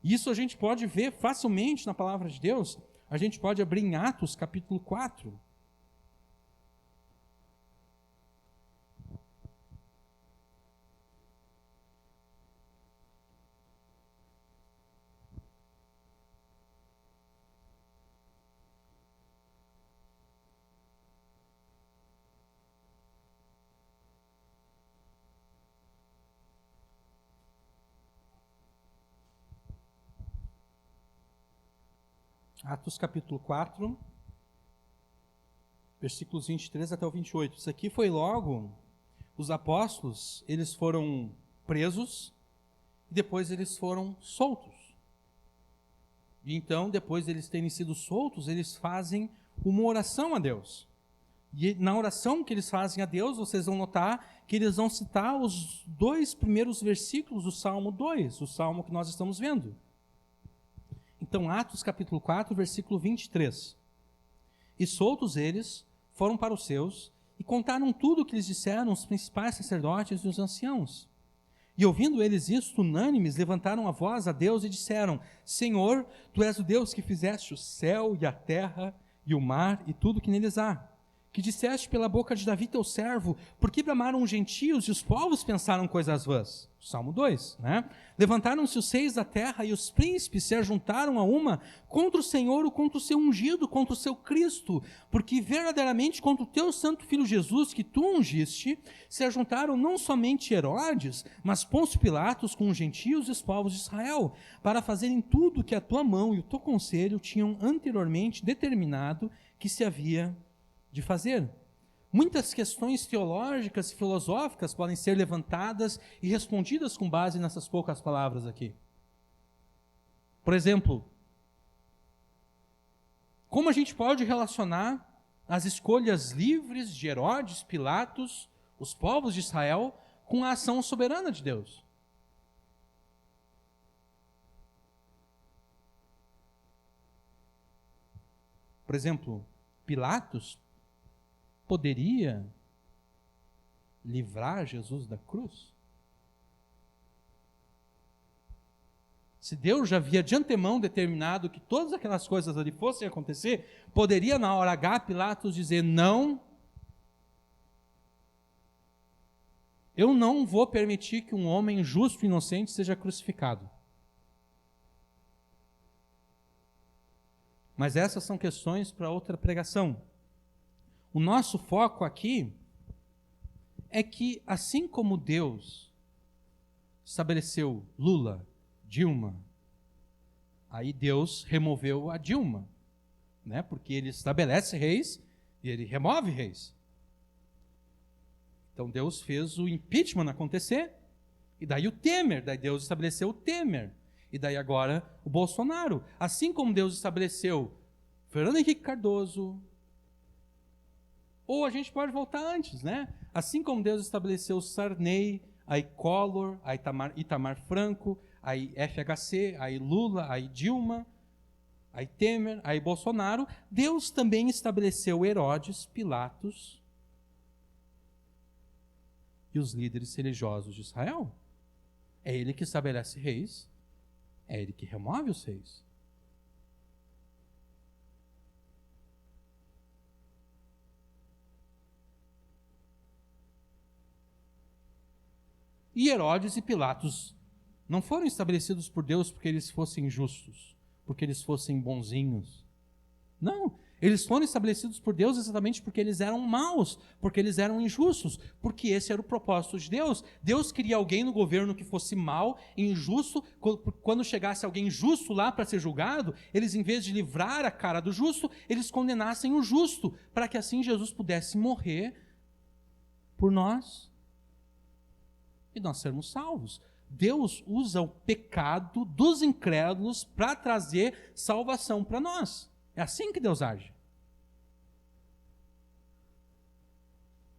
[SPEAKER 1] Isso a gente pode ver facilmente na palavra de Deus. A gente pode abrir em Atos capítulo 4. Atos capítulo 4, versículos 23 até o 28. Isso aqui foi logo, os apóstolos, eles foram presos e depois eles foram soltos. E então, depois de eles terem sido soltos, eles fazem uma oração a Deus. E na oração que eles fazem a Deus, vocês vão notar que eles vão citar os 2 primeiros versículos do Salmo 2, o Salmo que nós estamos vendo. Então, Atos capítulo 4, versículo 23. E soltos eles, foram para os seus, e contaram tudo o que lhes disseram os principais sacerdotes e os anciãos. E ouvindo eles isto, unânimes, levantaram a voz a Deus e disseram: Senhor, Tu és o Deus que fizeste o céu e a terra e o mar e tudo que neles há. Que disseste pela boca de Davi teu servo, por que bramaram os gentios e os povos pensaram coisas vãs? Salmo 2, né? Levantaram-se os reis da terra e os príncipes se ajuntaram a uma contra o Senhor ou contra o seu ungido, contra o seu Cristo, porque verdadeiramente contra o teu santo filho Jesus, que tu ungiste, se ajuntaram não somente Herodes, mas Pôncio Pilatos com os gentios e os povos de Israel, para fazerem tudo que a tua mão e o teu conselho tinham anteriormente determinado que se havia de fazer. Muitas questões teológicas e filosóficas podem ser levantadas e respondidas com base nessas poucas palavras aqui. Por exemplo, como a gente pode relacionar as escolhas livres de Herodes, Pilatos, os povos de Israel, com a ação soberana de Deus? Por exemplo, Pilatos poderia livrar Jesus da cruz? se Deus já havia de antemão determinado que todas aquelas coisas ali fossem acontecer, poderia na hora H Pilatos dizer: não, eu não vou permitir que um homem justo e inocente seja crucificado. Mas essas são questões para outra pregação. O nosso foco aqui é que, assim como Deus estabeleceu Lula, Dilma, aí Deus removeu a Dilma, né? Porque ele estabelece reis e ele remove reis. Então Deus fez o impeachment acontecer, e daí o Temer, daí Deus estabeleceu o Temer, e daí agora o Bolsonaro. Assim como Deus estabeleceu Fernando Henrique Cardoso, ou a gente pode voltar antes, né? Assim como Deus estabeleceu Sarney, aí Collor, aí Itamar Franco, aí FHC, aí Lula, aí Dilma, aí Temer, aí Bolsonaro, Deus também estabeleceu Herodes, Pilatos e os líderes religiosos de Israel. É ele que estabelece reis, é ele que remove os reis. E Herodes e Pilatos não foram estabelecidos por Deus porque eles fossem justos, porque eles fossem bonzinhos. Não, eles foram estabelecidos por Deus exatamente porque eles eram maus, porque eles eram injustos, porque esse era o propósito de Deus. Deus queria alguém no governo que fosse mau, injusto. Quando chegasse alguém justo lá para ser julgado, eles, em vez de livrar a cara do justo, eles condenassem o justo, para que assim Jesus pudesse morrer por nós e nós sermos salvos. Deus usa o pecado dos incrédulos para trazer salvação para nós. É assim que Deus age.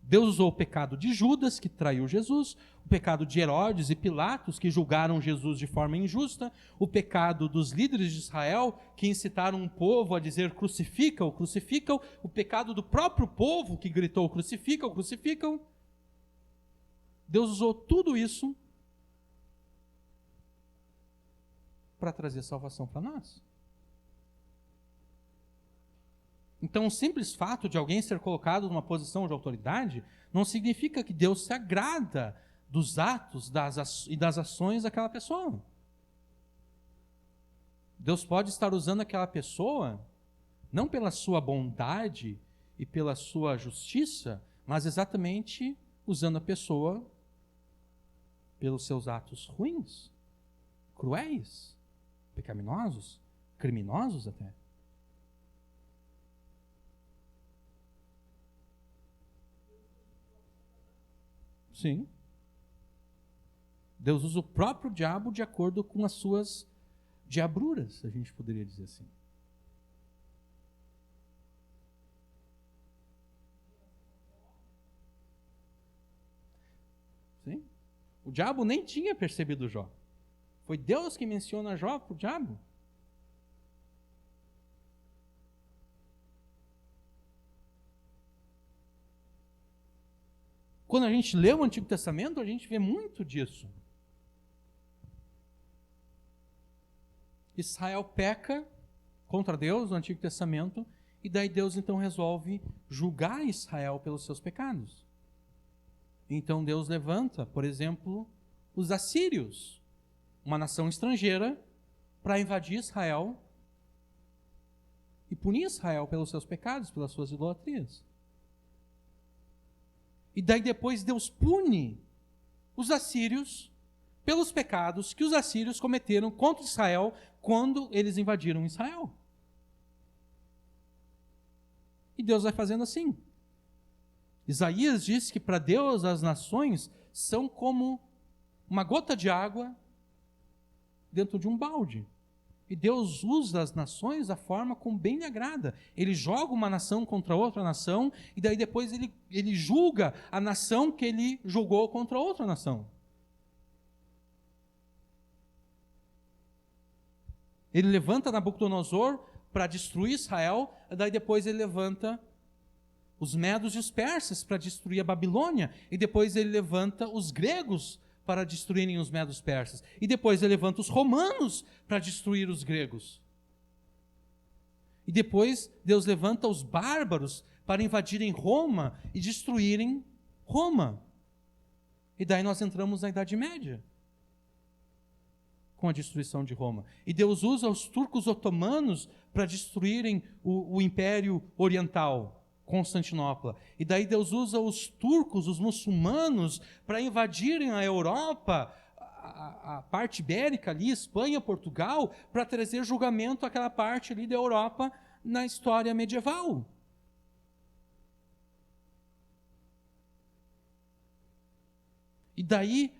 [SPEAKER 1] Deus usou o pecado de Judas, que traiu Jesus, o pecado de Herodes e Pilatos, que julgaram Jesus de forma injusta, o pecado dos líderes de Israel, que incitaram o povo a dizer crucifica-o, crucifica-o, o pecado do próprio povo, que gritou crucifica-o, crucifica-o. Deus usou tudo isso para trazer salvação para nós. Então, o simples fato de alguém ser colocado numa posição de autoridade não significa que Deus se agrada dos atos e das ações daquela pessoa. Deus pode estar usando aquela pessoa não pela sua bondade e pela sua justiça, mas exatamente usando a pessoa pelos seus atos ruins, cruéis, pecaminosos, criminosos até. Sim. Deus usa o próprio diabo de acordo com as suas diabruras, a gente poderia dizer assim. Sim. O diabo nem tinha percebido Jó. Foi Deus que menciona Jó para o diabo. Quando a gente lê o Antigo Testamento, a gente vê muito disso. Israel peca contra Deus no Antigo Testamento, e daí Deus então resolve julgar Israel pelos seus pecados. Então Deus levanta, por exemplo, os assírios, uma nação estrangeira, para invadir Israel e punir Israel pelos seus pecados, pelas suas idolatrias. E daí depois Deus pune os assírios pelos pecados que os assírios cometeram contra Israel quando eles invadiram Israel. E Deus vai fazendo assim. Isaías diz que para Deus as nações são como uma gota de água dentro de um balde. E Deus usa as nações da forma como bem lhe agrada. Ele joga uma nação contra outra nação, e daí depois ele julga a nação que ele julgou contra outra nação. Ele levanta Nabucodonosor para destruir Israel, e daí depois ele levanta os medos e os persas para destruir a Babilônia, e depois ele levanta os gregos para destruírem os medos persas. E depois ele levanta os romanos para destruir os gregos. E depois Deus levanta os bárbaros para invadirem Roma e destruírem Roma. E daí nós entramos na Idade Média, com a destruição de Roma. E Deus usa os turcos otomanos para destruírem o Império Oriental, Constantinopla. E daí Deus usa os turcos, os muçulmanos, para invadirem a Europa, a parte ibérica ali, Espanha, Portugal, para trazer julgamento àquela parte ali da Europa na história medieval. E daí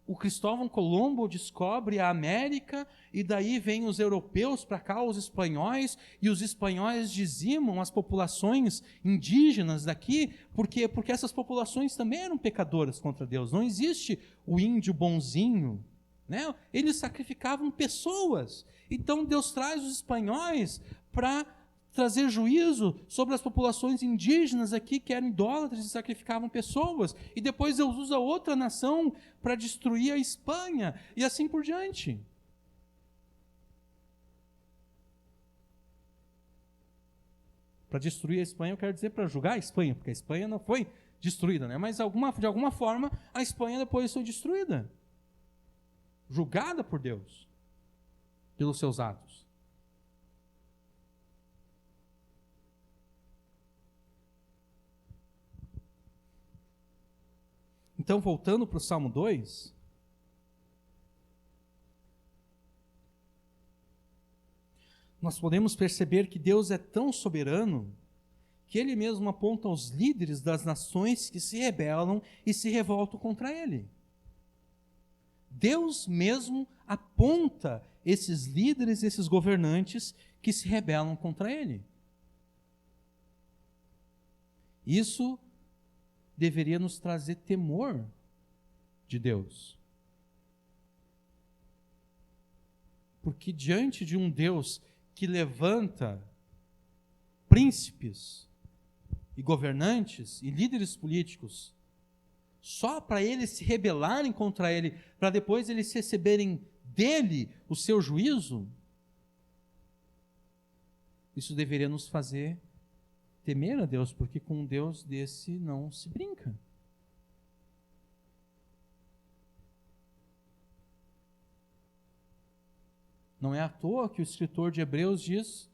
[SPEAKER 1] o Cristóvão Colombo descobre a América, e daí vêm os europeus para cá, os espanhóis, e os espanhóis dizimam as populações indígenas daqui, porque essas populações também eram pecadoras contra Deus. Não existe o índio bonzinho, né? Eles sacrificavam pessoas. Então Deus traz os espanhóis para trazer juízo sobre as populações indígenas aqui, que eram idólatras e sacrificavam pessoas. E depois Deus usa outra nação para destruir a Espanha, e assim por diante. Para destruir a Espanha, eu quero dizer para julgar a Espanha, porque a Espanha não foi destruída, né? Mas de alguma forma a Espanha depois foi destruída, julgada por Deus, pelos seus atos. Então, voltando para o Salmo 2, nós podemos perceber que Deus é tão soberano que Ele mesmo aponta os líderes das nações que se rebelam e se revoltam contra Ele. Deus mesmo aponta esses líderes, esses governantes que se rebelam contra Ele. Isso deveria nos trazer temor de Deus. Porque diante de um Deus que levanta príncipes e governantes e líderes políticos só para eles se rebelarem contra Ele, para depois eles receberem dele o seu juízo, isso deveria nos fazer temer a Deus, porque com um Deus desse não se brinca. Não é à toa que o escritor de Hebreus diz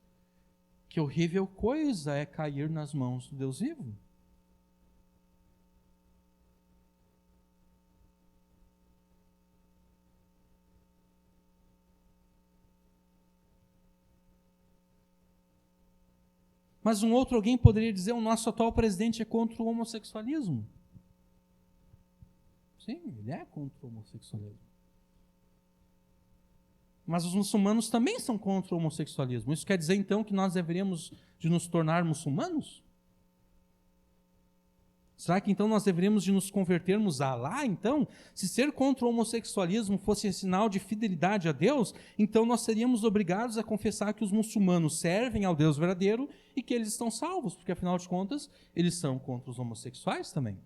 [SPEAKER 1] que horrível coisa é cair nas mãos do Deus vivo. Mas um outro alguém poderia dizer: o nosso atual presidente é contra o homossexualismo. Sim, ele é contra o homossexualismo. Mas os muçulmanos também são contra o homossexualismo. Isso quer dizer, então, que nós deveríamos de nos tornar muçulmanos? Será que, então, nós deveríamos de nos convertermos a Alá, então? Se ser contra o homossexualismo fosse sinal de fidelidade a Deus, então nós seríamos obrigados a confessar que os muçulmanos servem ao Deus verdadeiro e que eles estão salvos, porque, afinal de contas, eles são contra os homossexuais também.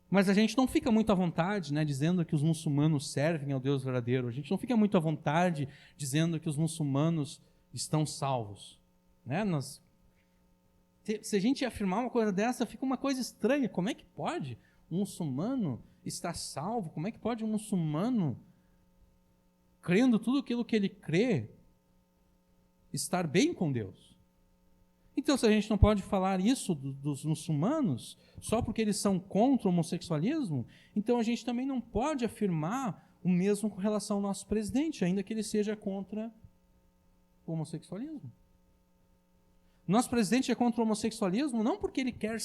[SPEAKER 1] Mas a gente não fica muito à vontade, né, dizendo que os muçulmanos servem ao Deus verdadeiro. A gente não fica muito à vontade dizendo que os muçulmanos estão salvos. Né? Se a gente afirmar uma coisa dessa, fica uma coisa estranha. Como é que pode um muçulmano estar salvo? Como é que pode um muçulmano, crendo tudo aquilo que ele crê, estar bem com Deus? Então, se a gente não pode falar isso dos muçulmanos, só porque eles são contra o homossexualismo, então a gente também não pode afirmar o mesmo com relação ao nosso presidente, ainda que ele seja contra o homossexualismo. Nosso presidente é contra o homossexualismo não porque ele quer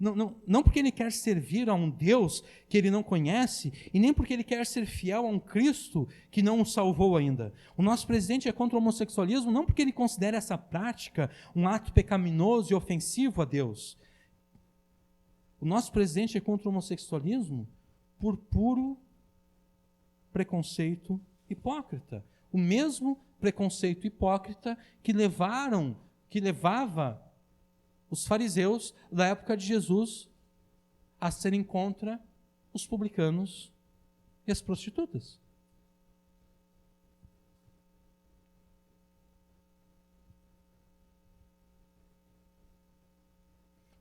[SPEAKER 1] não porque ele quer servir a um Deus que ele não conhece, e nem porque ele quer ser fiel a um Cristo que não o salvou ainda. O nosso presidente é contra o homossexualismo não porque ele considera essa prática um ato pecaminoso e ofensivo a Deus. O nosso presidente é contra o homossexualismo por puro preconceito hipócrita. O mesmo preconceito hipócrita que levava os fariseus da época de Jesus a serem contra os publicanos e as prostitutas.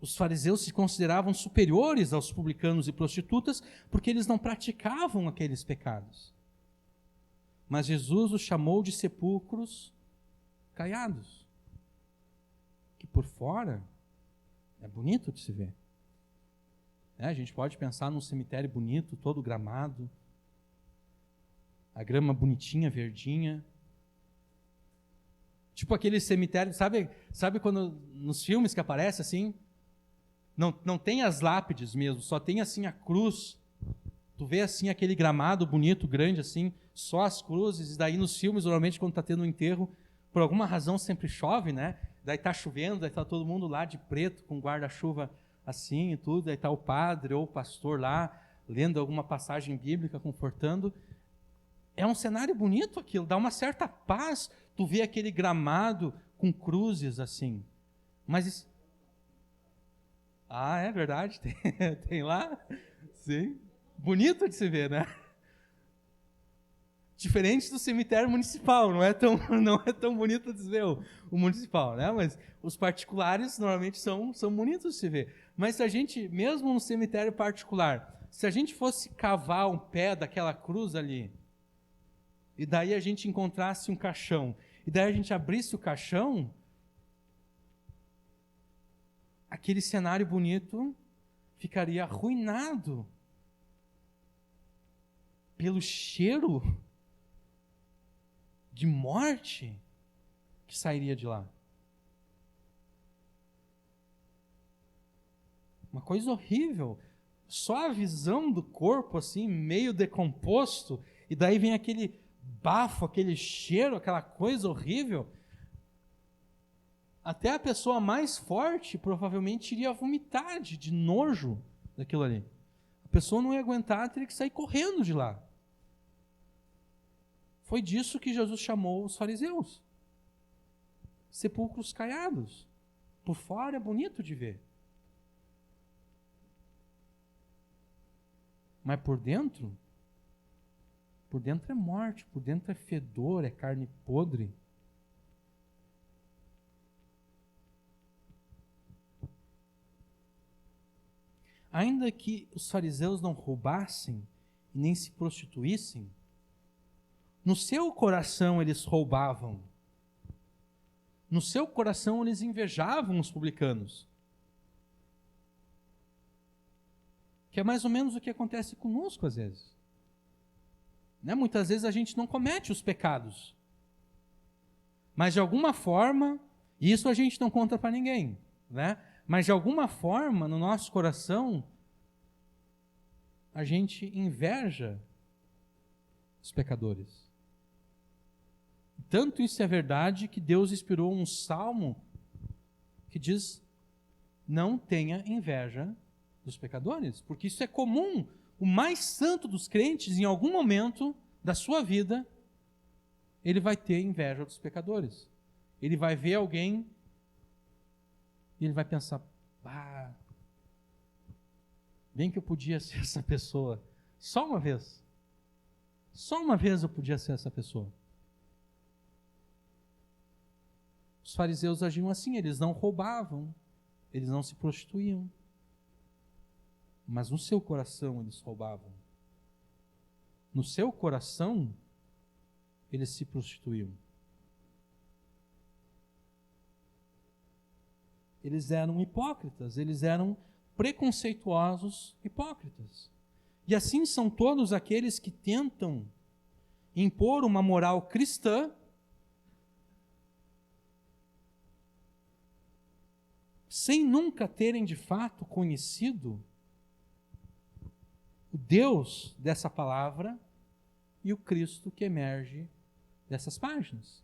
[SPEAKER 1] Os fariseus se consideravam superiores aos publicanos e prostitutas porque eles não praticavam aqueles pecados. Mas Jesus os chamou de sepulcros caiados, que por fora é bonito de se ver. A gente pode pensar num cemitério bonito, todo gramado, a grama bonitinha, verdinha. Tipo aquele cemitério, sabe quando nos filmes que aparece assim? Não tem as lápides mesmo, só tem assim a cruz. Tu vê assim aquele gramado bonito, grande assim, só as cruzes. E daí nos filmes, normalmente quando está tendo um enterro, por alguma razão sempre chove, né? Daí está chovendo, daí está todo mundo lá de preto, com guarda-chuva assim e tudo. Daí está o padre ou o pastor lá, lendo alguma passagem bíblica, confortando. É um cenário bonito aquilo, dá uma certa paz. Tu vê aquele gramado com cruzes assim. Mas é verdade, tem lá? Sim. Bonito de se ver, né? Diferente do cemitério municipal, não é tão bonito de se ver o municipal, né? Mas os particulares normalmente são bonitos de se ver. Mas se a gente, mesmo no cemitério particular, se a gente fosse cavar um pé daquela cruz ali, e daí a gente encontrasse um caixão, e daí a gente abrisse o caixão, aquele cenário bonito ficaria arruinado pelo cheiro de morte que sairia de lá. Uma coisa horrível. Só a visão do corpo assim, meio decomposto, e daí vem aquele bafo, aquele cheiro, aquela coisa horrível. Até a pessoa mais forte provavelmente iria vomitar de nojo daquilo ali. A pessoa não ia aguentar, teria que sair correndo de lá. Foi disso que Jesus chamou os fariseus. Sepulcros caiados. Por fora é bonito de ver. Mas por dentro é morte, por dentro é fedor, é carne podre. Ainda que os fariseus não roubassem e nem se prostituíssem, no seu coração eles roubavam. No seu coração eles invejavam os publicanos. Que é mais ou menos o que acontece conosco às vezes. Né? Muitas vezes a gente não comete os pecados. Mas de alguma forma, e isso a gente não conta para ninguém, né? Mas de alguma forma, no nosso coração, a gente inveja os pecadores. Tanto isso é verdade que Deus inspirou um salmo que diz: não tenha inveja dos pecadores, porque isso é comum. O mais santo dos crentes, em algum momento da sua vida, ele vai ter inveja dos pecadores. Ele vai ver alguém e ele vai pensar: bem que eu podia ser essa pessoa. Só uma vez. Só uma vez eu podia ser essa pessoa. Os fariseus agiam assim, eles não roubavam, eles não se prostituíam. Mas no seu coração eles roubavam. No seu coração eles se prostituíam. Eles eram hipócritas, eles eram preconceituosos hipócritas. E assim são todos aqueles que tentam impor uma moral cristã sem nunca terem de fato conhecido o Deus dessa palavra e o Cristo que emerge dessas páginas.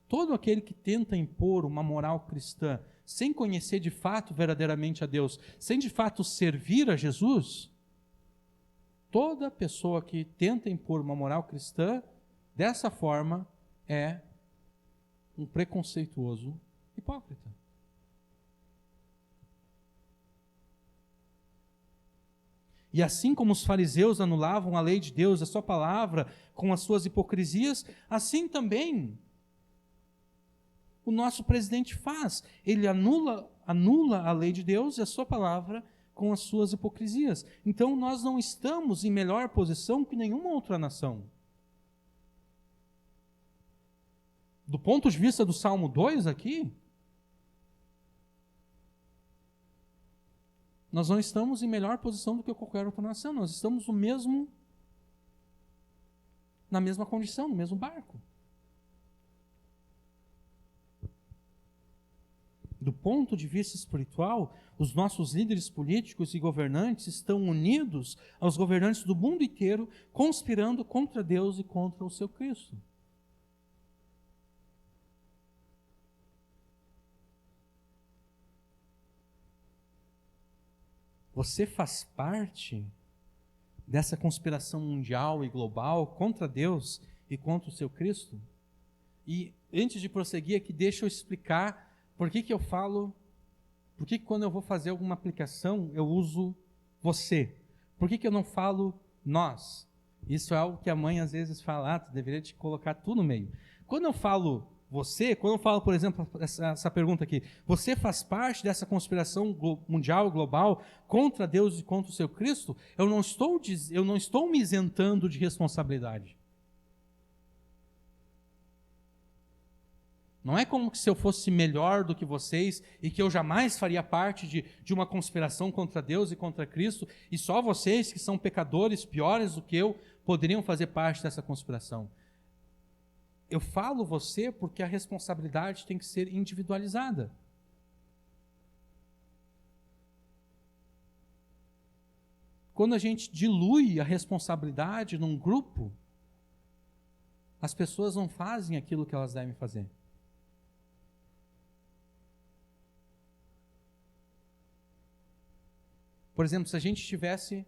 [SPEAKER 1] Todo aquele que tenta impor uma moral cristã sem conhecer de fato verdadeiramente a Deus, sem de fato servir a Jesus, toda pessoa que tenta impor uma moral cristã dessa forma é um preconceituoso hipócrita. E assim como os fariseus anulavam a lei de Deus, a sua palavra, com as suas hipocrisias, assim também o nosso presidente faz. Ele anula a lei de Deus e a sua palavra com as suas hipocrisias. Então nós não estamos em melhor posição que nenhuma outra nação. Do ponto de vista do Salmo 2 aqui, nós não estamos em melhor posição do que qualquer outra nação. Nós estamos na mesma condição, no mesmo barco. Do ponto de vista espiritual, os nossos líderes políticos e governantes estão unidos aos governantes do mundo inteiro, conspirando contra Deus e contra o seu Cristo. Você faz parte dessa conspiração mundial e global contra Deus e contra o seu Cristo? E antes de prosseguir aqui, deixa eu explicar por que eu falo, por que quando eu vou fazer alguma aplicação eu uso você? Por que eu não falo nós? Isso é algo que a mãe às vezes fala, tu deveria te colocar tu no meio. Quando eu falo você, quando eu falo, por exemplo, essa pergunta aqui, você faz parte dessa conspiração mundial, global, contra Deus e contra o seu Cristo? Eu não estou me isentando de responsabilidade. Não é como se eu fosse melhor do que vocês e que eu jamais faria parte de uma conspiração contra Deus e contra Cristo, e só vocês que são pecadores piores do que eu poderiam fazer parte dessa conspiração. Eu falo você porque a responsabilidade tem que ser individualizada. Quando a gente dilui a responsabilidade num grupo, as pessoas não fazem aquilo que elas devem fazer. Por exemplo, se a gente tivesse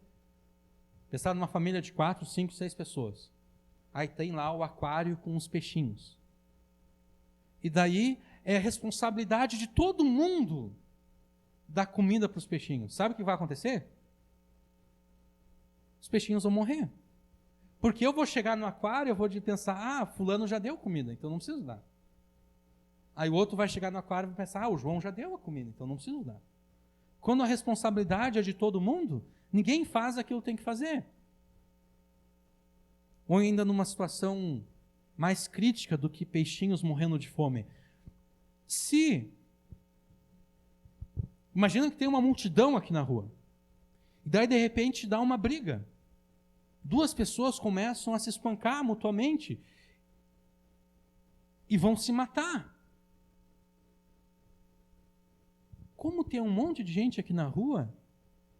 [SPEAKER 1] pensado numa família de 4, 5, 6 pessoas, aí tem lá o aquário com os peixinhos. E daí é a responsabilidade de todo mundo dar comida para os peixinhos. Sabe o que vai acontecer? Os peixinhos vão morrer. Porque eu vou chegar no aquário, eu vou pensar, fulano já deu comida, então não preciso dar. Aí o outro vai chegar no aquário e vai pensar, o João já deu a comida, então não preciso dar. Quando a responsabilidade é de todo mundo, ninguém faz aquilo que tem que fazer. Ou ainda numa situação mais crítica do que peixinhos morrendo de fome. Imagina que tem uma multidão aqui na rua. E daí, de repente, dá uma briga. 2 pessoas começam a se espancar mutuamente e vão se matar. Como tem um monte de gente aqui na rua,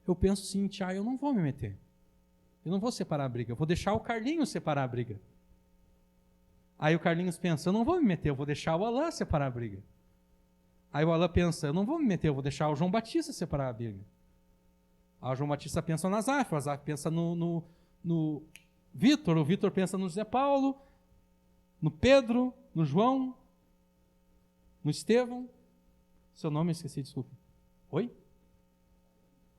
[SPEAKER 1] eu penso assim, eu não vou me meter. Eu não vou separar a briga, eu vou deixar o Carlinhos separar a briga. Aí o Carlinhos pensa, eu não vou me meter, eu vou deixar o Alain separar a briga. Aí o Alain pensa, eu não vou me meter, eu vou deixar o João Batista separar a briga. Aí o João Batista pensa no Azaf, o Azaf pensa no Vitor, o Vitor pensa no José Paulo, no Pedro, no João, no Estevão. Seu nome eu esqueci, desculpa. Oi?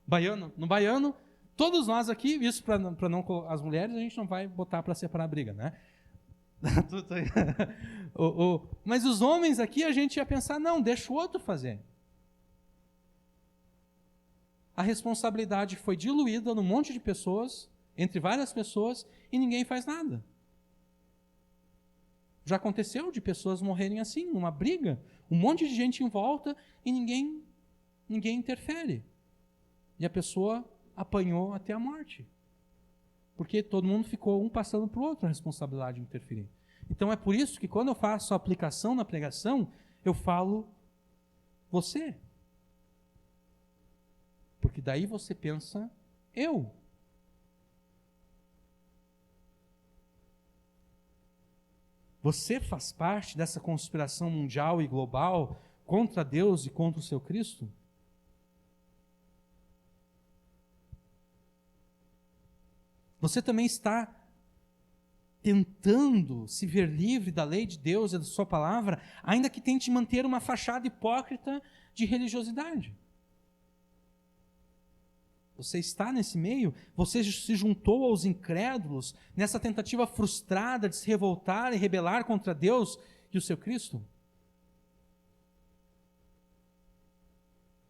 [SPEAKER 1] Baiano. No Baiano, todos nós aqui, isso para não as mulheres, a gente não vai botar para separar a briga, né? Mas os homens aqui, a gente ia pensar, não, deixa o outro fazer. A responsabilidade foi diluída num monte de pessoas, entre várias pessoas, e ninguém faz nada. Já aconteceu de pessoas morrerem assim, numa briga, um monte de gente em volta e ninguém interfere. E a pessoa apanhou até a morte. Porque todo mundo ficou um passando para o outro a responsabilidade de interferir. Então é por isso que quando eu faço a aplicação na pregação, eu falo você. Porque daí você pensa eu. Você faz parte dessa conspiração mundial e global contra Deus e contra o seu Cristo? Você também está tentando se ver livre da lei de Deus e da sua palavra, ainda que tente manter uma fachada hipócrita de religiosidade. Você está nesse meio? Você se juntou aos incrédulos nessa tentativa frustrada de se revoltar e rebelar contra Deus e o seu Cristo?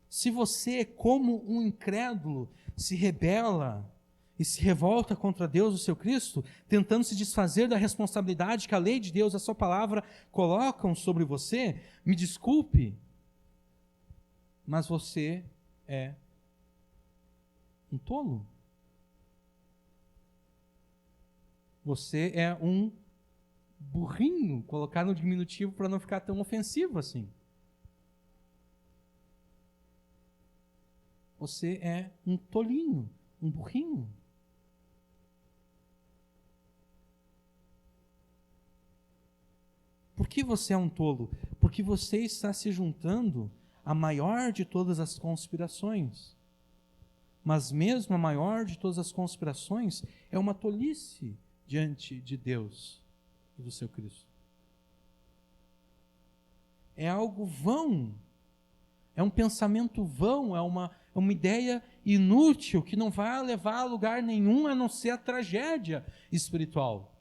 [SPEAKER 1] Se você, como um incrédulo, se rebela e se revolta contra Deus e o seu Cristo, tentando se desfazer da responsabilidade que a lei de Deus, a sua palavra, colocam sobre você, me desculpe, mas você é um tolo. Você é um burrinho, colocar no diminutivo para não ficar tão ofensivo assim. Você é um tolinho, um burrinho. Por que você é um tolo? Porque você está se juntando à maior de todas as conspirações. Mas mesmo a maior de todas as conspirações é uma tolice diante de Deus e do seu Cristo. É algo vão, é um pensamento vão, é uma ideia inútil que não vai levar a lugar nenhum a não ser a tragédia espiritual.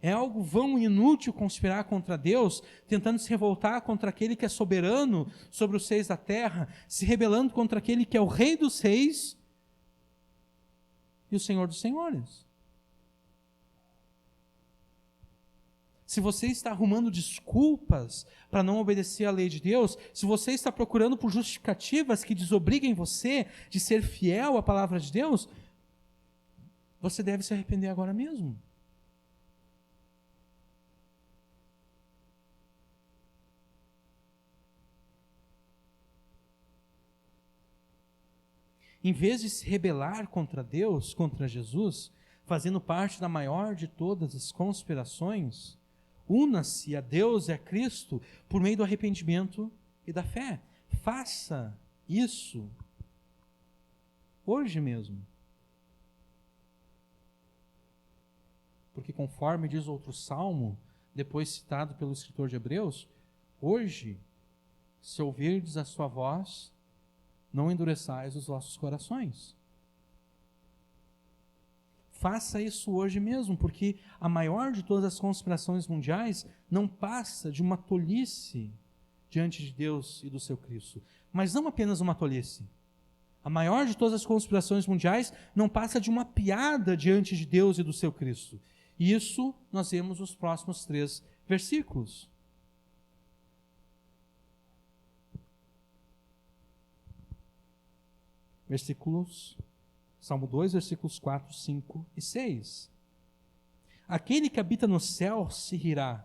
[SPEAKER 1] É algo vão e inútil conspirar contra Deus, tentando se revoltar contra aquele que é soberano sobre os seis da terra, se rebelando contra aquele que é o Rei dos reis e o Senhor dos senhores. Se você está arrumando desculpas para não obedecer à lei de Deus, se você está procurando por justificativas que desobriguem você de ser fiel à palavra de Deus, você deve se arrepender agora mesmo. Em vez de se rebelar contra Deus, contra Jesus, fazendo parte da maior de todas as conspirações, una-se a Deus e a Cristo por meio do arrependimento e da fé. Faça isso hoje mesmo. Porque conforme diz outro salmo, depois citado pelo escritor de Hebreus, hoje, se ouvirdes a sua voz, não endureçais os vossos corações. Faça isso hoje mesmo, porque a maior de todas as conspirações mundiais não passa de uma tolice diante de Deus e do seu Cristo. Mas não apenas uma tolice. A maior de todas as conspirações mundiais não passa de uma piada diante de Deus e do seu Cristo. E isso nós vemos nos próximos 3 versículos. Salmo 2, versículos 4, 5 e 6. Aquele que habita no céu se rirá,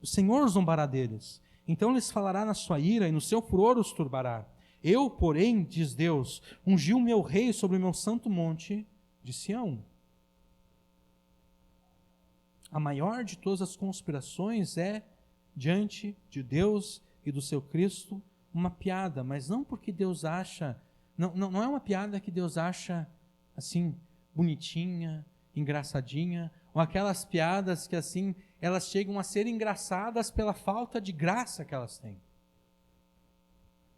[SPEAKER 1] o Senhor zombará deles, então lhes falará na sua ira e no seu furor os turbará. Eu, porém, diz Deus, ungi o meu rei sobre o meu santo monte de Sião. A maior de todas as conspirações é, diante de Deus e do seu Cristo, uma piada, mas não porque Deus acha... Não é uma piada que Deus acha assim, bonitinha, engraçadinha, ou aquelas piadas que assim, elas chegam a ser engraçadas pela falta de graça que elas têm.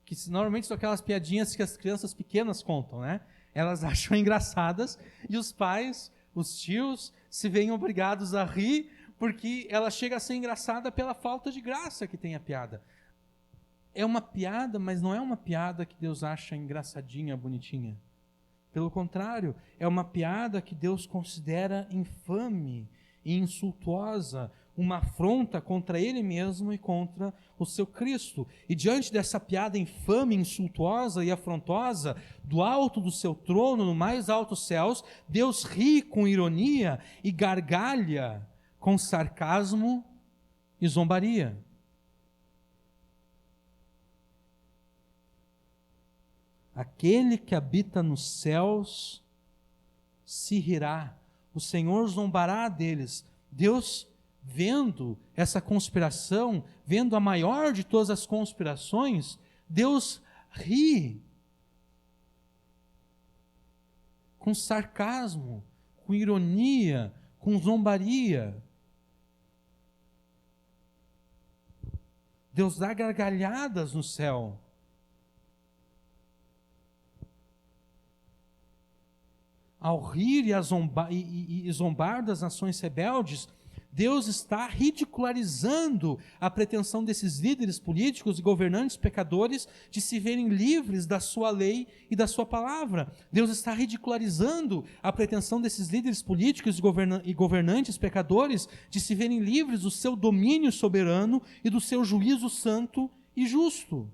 [SPEAKER 1] Que normalmente são aquelas piadinhas que as crianças pequenas contam, né? Elas acham engraçadas e os pais, os tios, se veem obrigados a rir porque ela chega a ser engraçada pela falta de graça que tem a piada. É uma piada, mas não é uma piada que Deus acha engraçadinha, bonitinha. Pelo contrário, é uma piada que Deus considera infame e insultuosa, uma afronta contra Ele mesmo e contra o seu Cristo. E diante dessa piada infame, insultuosa e afrontosa, do alto do seu trono, no mais altos céus, Deus ri com ironia e gargalha com sarcasmo e zombaria. Aquele que habita nos céus se rirá, o Senhor zombará deles. Deus, vendo essa conspiração, vendo a maior de todas as conspirações, Deus ri com sarcasmo, com ironia, com zombaria. Deus dá gargalhadas no céu. ao rir e zombar das nações rebeldes, Deus está ridicularizando a pretensão desses líderes políticos e governantes pecadores de se verem livres da sua lei e da sua palavra. Deus está ridicularizando a pretensão desses líderes políticos e governantes pecadores de se verem livres do seu domínio soberano e do seu juízo santo e justo.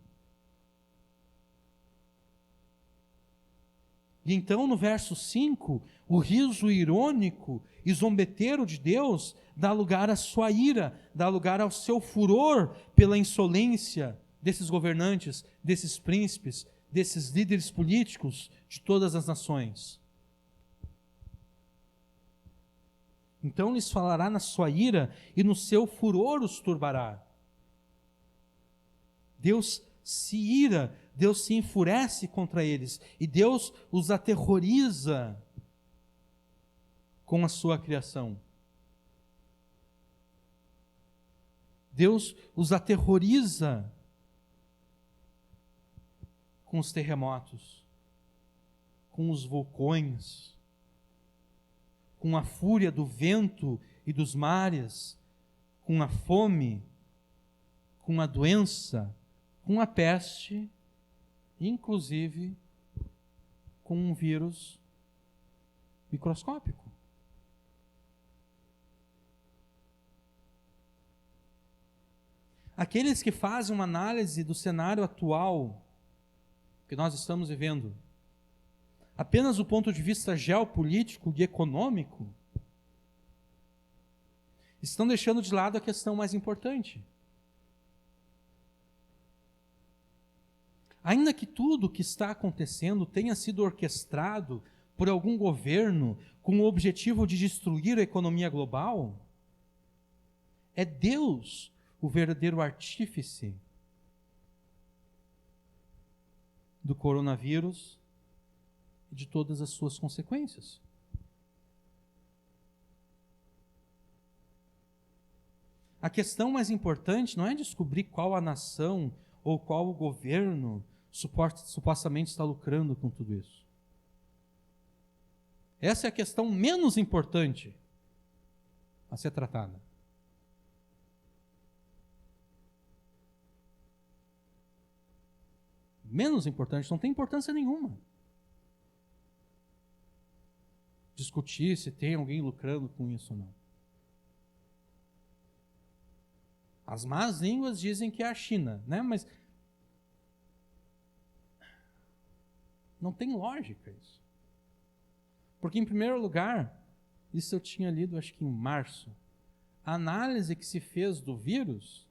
[SPEAKER 1] E então, no verso 5, o riso irônico e zombeteiro de Deus dá lugar à sua ira, dá lugar ao seu furor pela insolência desses governantes, desses príncipes, desses líderes políticos de todas as nações. Então lhes falará na sua ira e no seu furor os turbará. Deus se ira, Deus se enfurece contra eles e Deus os aterroriza com a sua criação. Deus os aterroriza com os terremotos, com os vulcões, com a fúria do vento e dos mares, com a fome, com a doença, com a peste, inclusive com um vírus microscópico. Aqueles que fazem uma análise do cenário atual que nós estamos vivendo, apenas do ponto de vista geopolítico e econômico, estão deixando de lado a questão mais importante. Ainda que tudo o que está acontecendo tenha sido orquestrado por algum governo com o objetivo de destruir a economia global, é Deus o verdadeiro artífice do coronavírus e de todas as suas consequências. A questão mais importante não é descobrir qual a nação ou qual o governo supostamente está lucrando com tudo isso. Essa é a questão menos importante a ser tratada. Menos importante, não tem importância nenhuma discutir se tem alguém lucrando com isso ou não. As más línguas dizem que é a China, né? Mas não tem lógica isso. Porque, em primeiro lugar, isso eu tinha lido acho que em março, a análise que se fez do vírus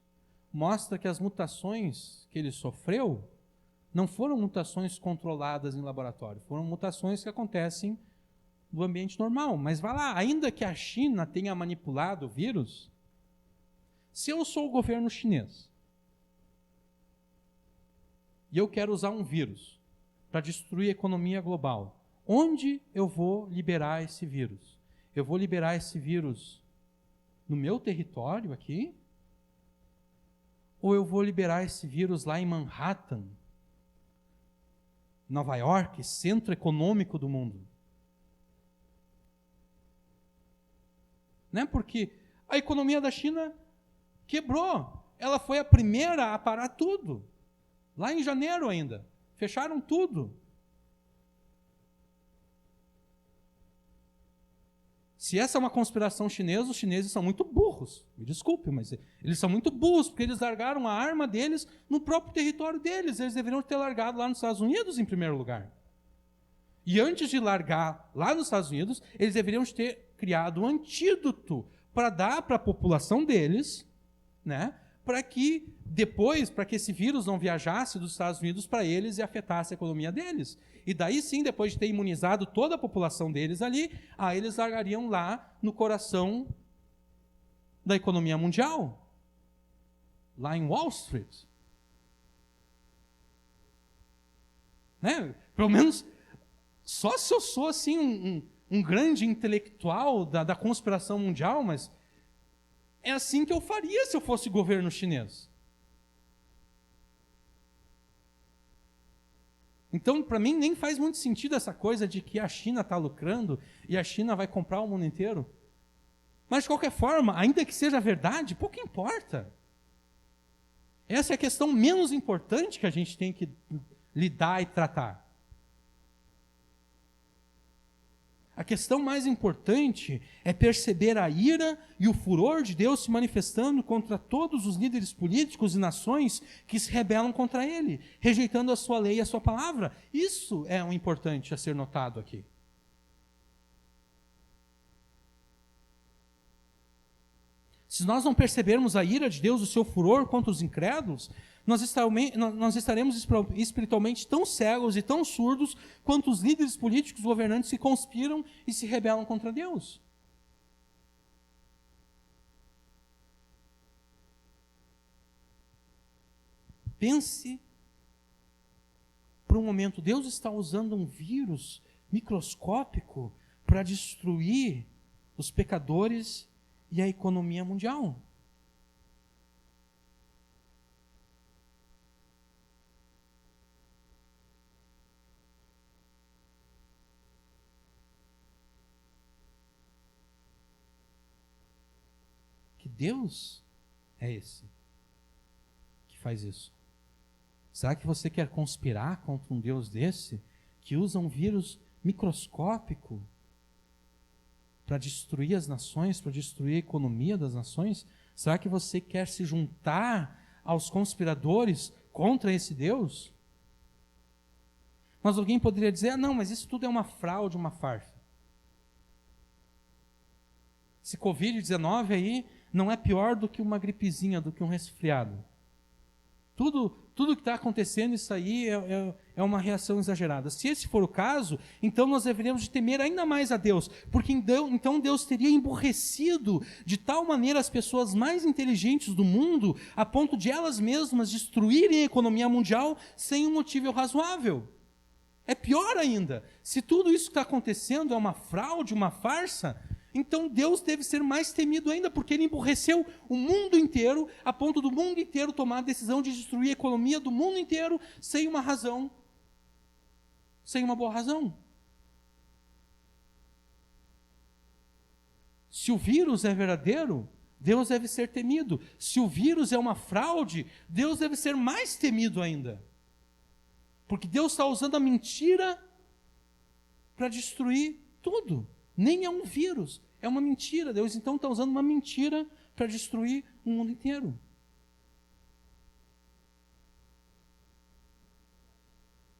[SPEAKER 1] mostra que as mutações que ele sofreu não foram mutações controladas em laboratório, foram mutações que acontecem no ambiente normal. Mas vai lá, ainda que a China tenha manipulado o vírus, se eu sou o governo chinês e eu quero usar um vírus para destruir a economia global, onde eu vou liberar esse vírus? Eu vou liberar esse vírus no meu território aqui? Ou eu vou liberar esse vírus lá em Manhattan, Nova York, centro econômico do mundo? Né? Porque a economia da China quebrou. Ela foi a primeira a parar tudo. Lá em janeiro ainda. Fecharam tudo. Se essa é uma conspiração chinesa, os chineses são muito burros. Me desculpe, mas eles são muito burros, porque eles largaram a arma deles no próprio território deles. Eles deveriam ter largado lá nos Estados Unidos em primeiro lugar. E antes de largar lá nos Estados Unidos, eles deveriam ter criado um antídoto para dar para a população deles, né, para que depois, para que esse vírus não viajasse dos Estados Unidos para eles e afetasse a economia deles. E daí sim, depois de ter imunizado toda a população deles ali, aí eles largariam lá no coração da economia mundial, lá em Wall Street. Né? Pelo menos, só se eu sou assim um grande intelectual da conspiração mundial, mas é assim que eu faria se eu fosse governo chinês. Então, para mim, nem faz muito sentido essa coisa de que a China está lucrando e a China vai comprar o mundo inteiro. Mas, de qualquer forma, ainda que seja verdade, pouco importa. Essa é a questão menos importante que a gente tem que lidar e tratar. A questão mais importante é perceber a ira e o furor de Deus se manifestando contra todos os líderes políticos e nações que se rebelam contra ele, rejeitando a sua lei e a sua palavra. Isso é o importante a ser notado aqui. Se nós não percebermos a ira de Deus, o seu furor contra os incrédulos, nós estaremos espiritualmente tão cegos e tão surdos quanto os líderes políticos governantes que conspiram e se rebelam contra Deus. Pense por um momento, Deus está usando um vírus microscópico para destruir os pecadores e a economia mundial. Que Deus é esse que faz isso? Será que você quer conspirar contra um Deus desse que usa um vírus microscópico para destruir as nações, para destruir a economia das nações? Será que você quer se juntar aos conspiradores contra esse Deus? Mas alguém poderia dizer, não, mas isso tudo é uma fraude, uma farsa. Esse Covid-19 aí não é pior do que uma gripezinha, do que um resfriado. Tudo que está acontecendo, isso aí é uma reação exagerada. Se esse for o caso, então nós deveríamos de temer ainda mais a Deus, porque então Deus teria emburrecido de tal maneira as pessoas mais inteligentes do mundo, a ponto de elas mesmas destruírem a economia mundial sem um motivo razoável. É pior ainda, se tudo isso que está acontecendo é uma fraude, uma farsa, então Deus deve ser mais temido ainda, porque ele emburreceu o mundo inteiro, a ponto do mundo inteiro tomar a decisão de destruir a economia do mundo inteiro sem uma razão, sem uma boa razão. Se o vírus é verdadeiro, Deus deve ser temido. Se o vírus é uma fraude, Deus deve ser mais temido ainda. Porque Deus está usando a mentira para destruir tudo. Nem é um vírus, é uma mentira. Deus então está usando uma mentira para destruir o mundo inteiro.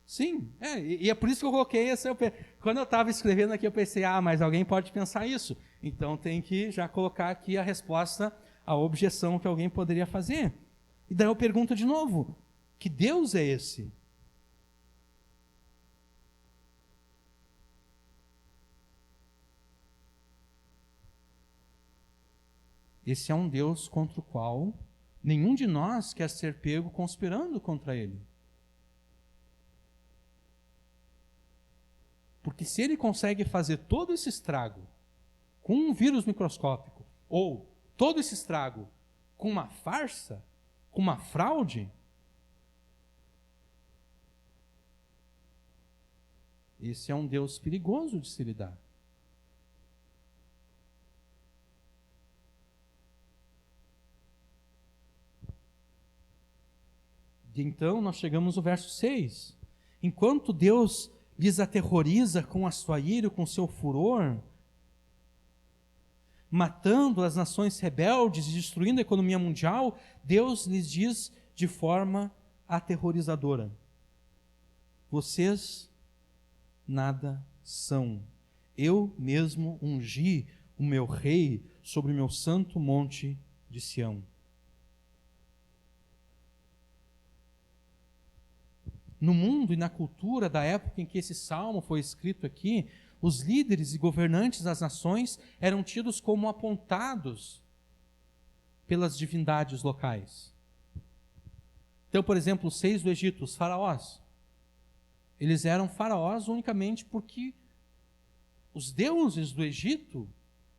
[SPEAKER 1] Sim, e é por isso que eu coloquei essa. Quando eu estava escrevendo aqui, eu pensei, mas alguém pode pensar isso. Então tem que já colocar aqui a resposta à objeção que alguém poderia fazer. E daí eu pergunto de novo: que Deus é esse? Esse é um Deus contra o qual nenhum de nós quer ser pego conspirando contra ele. Porque se ele consegue fazer todo esse estrago com um vírus microscópico, ou todo esse estrago com uma farsa, com uma fraude, esse é um Deus perigoso de se lidar. Então, nós chegamos ao verso 6. Enquanto Deus lhes aterroriza com a sua ira, com o seu furor, matando as nações rebeldes e destruindo a economia mundial, Deus lhes diz de forma aterrorizadora: vocês nada são. Eu mesmo ungi o meu rei sobre o meu santo monte de Sião. No mundo e na cultura da época em que esse salmo foi escrito aqui, os líderes e governantes das nações eram tidos como apontados pelas divindades locais. Então, por exemplo, os 6 do Egito, os faraós, eles eram faraós unicamente porque os deuses do Egito,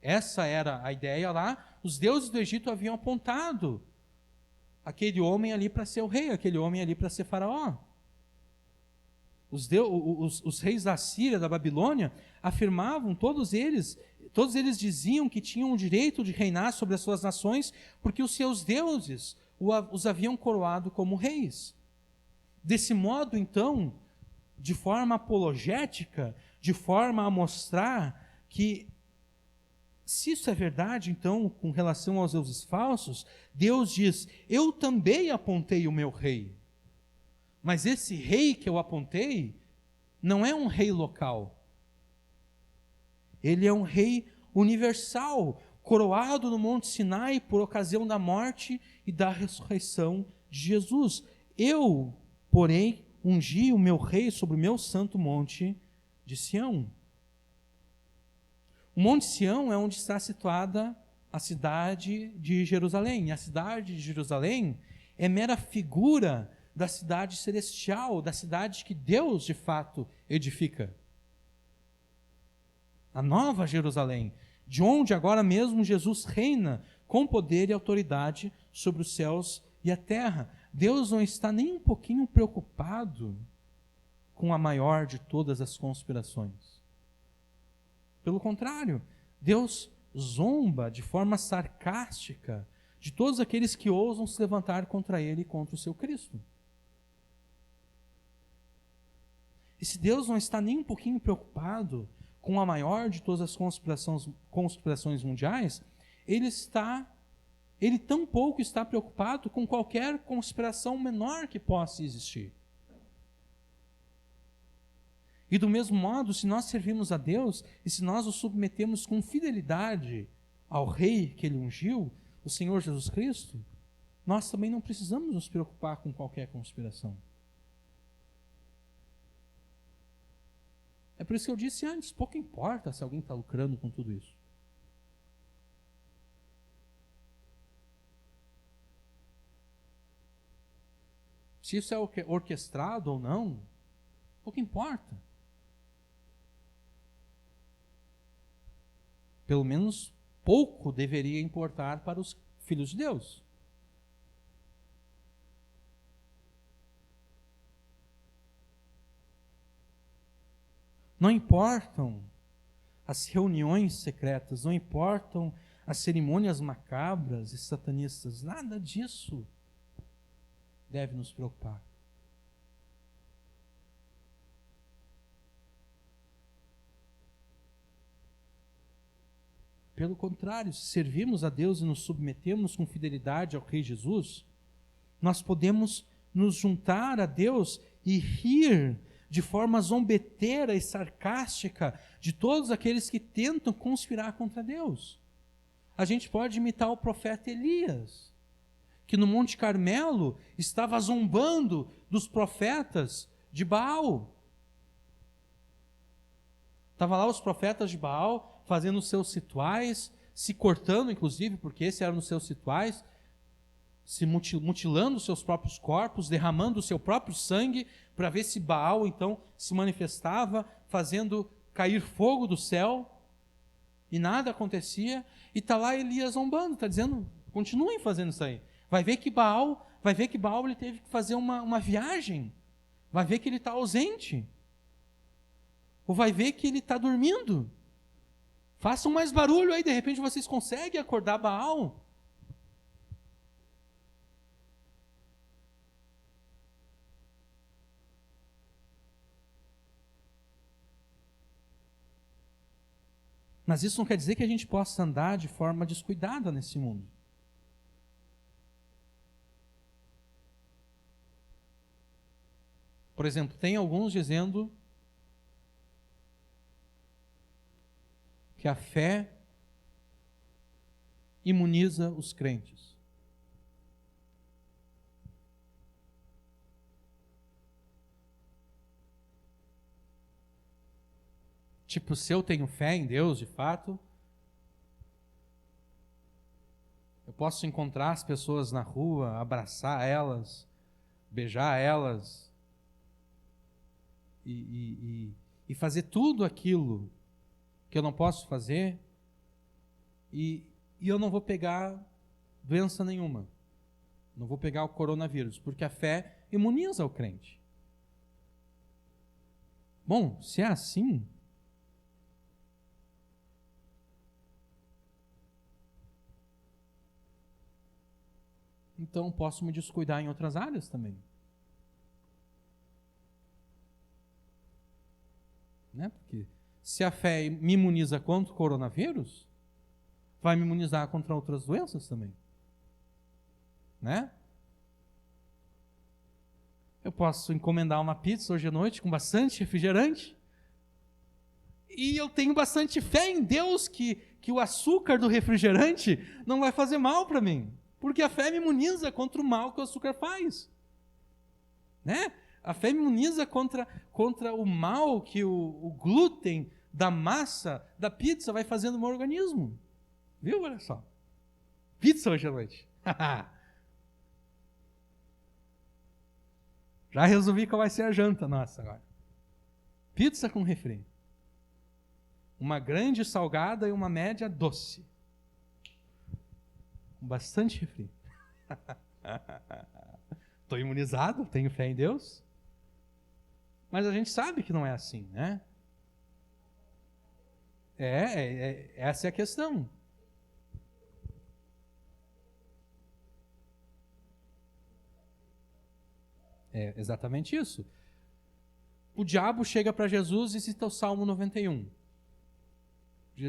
[SPEAKER 1] essa era a ideia lá, os deuses do Egito haviam apontado aquele homem ali para ser o rei, aquele homem ali para ser faraó. Os reis da Síria, da Babilônia, afirmavam, todos eles diziam que tinham o direito de reinar sobre as suas nações, porque os seus deuses os haviam coroado como reis. Desse modo, então, de forma apologética, de forma a mostrar que, se isso é verdade, então, com relação aos deuses falsos, Deus diz: eu também apontei o meu rei. Mas esse rei que eu apontei não é um rei local. Ele é um rei universal, coroado no Monte Sinai por ocasião da morte e da ressurreição de Jesus. Eu, porém, ungi o meu rei sobre o meu santo monte de Sião. O Monte Sião é onde está situada a cidade de Jerusalém. A cidade de Jerusalém é mera figura da cidade celestial, da cidade que Deus, de fato, edifica. A nova Jerusalém, de onde agora mesmo Jesus reina com poder e autoridade sobre os céus e a terra. Deus não está nem um pouquinho preocupado com a maior de todas as conspirações. Pelo contrário, Deus zomba de forma sarcástica de todos aqueles que ousam se levantar contra ele e contra o seu Cristo. E se Deus não está nem um pouquinho preocupado com a maior de todas as conspirações mundiais, ele tampouco está preocupado com qualquer conspiração menor que possa existir. E do mesmo modo, se nós servimos a Deus e se nós o submetemos com fidelidade ao Rei que Ele ungiu, o Senhor Jesus Cristo, nós também não precisamos nos preocupar com qualquer conspiração. É por isso que eu disse antes, pouco importa se alguém está lucrando com tudo isso. Se isso é orquestrado ou não, pouco importa. Pelo menos pouco deveria importar para os filhos de Deus. Não importam as reuniões secretas, não importam as cerimônias macabras e satanistas, nada disso deve nos preocupar. Pelo contrário, se servimos a Deus e nos submetemos com fidelidade ao Rei Jesus, nós podemos nos juntar a Deus e rir de forma zombeteira e sarcástica de todos aqueles que tentam conspirar contra Deus. A gente pode imitar o profeta Elias, que no Monte Carmelo estava zombando dos profetas de Baal. Estava lá os profetas de Baal fazendo os seus rituais, se cortando inclusive, porque esses eram os seus rituais, se mutilando os seus próprios corpos, derramando o seu próprio sangue, para ver se Baal então se manifestava, fazendo cair fogo do céu, e nada acontecia, e está lá Elias zombando, está dizendo, continuem fazendo isso aí. Vai ver que Baal ele teve que fazer uma viagem, vai ver que ele está ausente, ou vai ver que ele está dormindo. Façam mais barulho aí, de repente vocês conseguem acordar Baal. Mas isso não quer dizer que a gente possa andar de forma descuidada nesse mundo. Por exemplo, tem alguns dizendo que a fé imuniza os crentes. Tipo, se eu tenho fé em Deus, de fato, eu posso encontrar as pessoas na rua, abraçar elas, beijar elas e fazer tudo aquilo que eu não posso fazer e eu não vou pegar doença nenhuma, não vou pegar o coronavírus, porque a fé imuniza o crente. Bom, se é assim, então posso me descuidar em outras áreas também. Né? Porque se a fé me imuniza contra o coronavírus, vai me imunizar contra outras doenças também. Né? Eu posso encomendar uma pizza hoje à noite com bastante refrigerante, e eu tenho bastante fé em Deus que o açúcar do refrigerante não vai fazer mal para mim, porque a fé me imuniza contra o mal que o açúcar faz. Né? A fé me imuniza contra o mal que o glúten da massa da pizza vai fazendo no meu organismo. Viu? Olha só. Pizza hoje à noite. Já resolvi qual vai ser a janta nossa agora. Pizza com refri. Uma grande salgada e uma média doce. Com bastante refri. Estou imunizado, tenho fé em Deus. Mas a gente sabe que não é assim, né? Essa é a questão. É exatamente isso. O diabo chega para Jesus e cita o Salmo 91.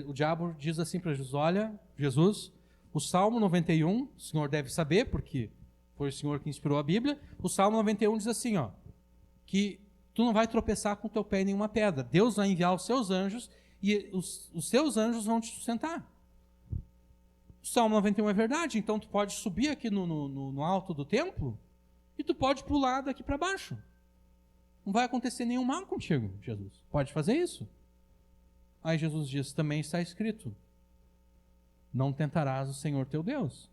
[SPEAKER 1] O diabo diz assim para Jesus: olha, Jesus, o Salmo 91, o senhor deve saber, porque foi o senhor que inspirou a Bíblia. O Salmo 91 diz assim, ó, que tu não vai tropeçar com o teu pé em nenhuma pedra. Deus vai enviar os seus anjos e os seus anjos vão te sustentar. O Salmo 91 é verdade, então tu pode subir aqui no alto do templo e tu pode pular daqui para baixo. Não vai acontecer nenhum mal contigo, Jesus. Pode fazer isso. Aí Jesus diz, também está escrito, não tentarás o Senhor teu Deus.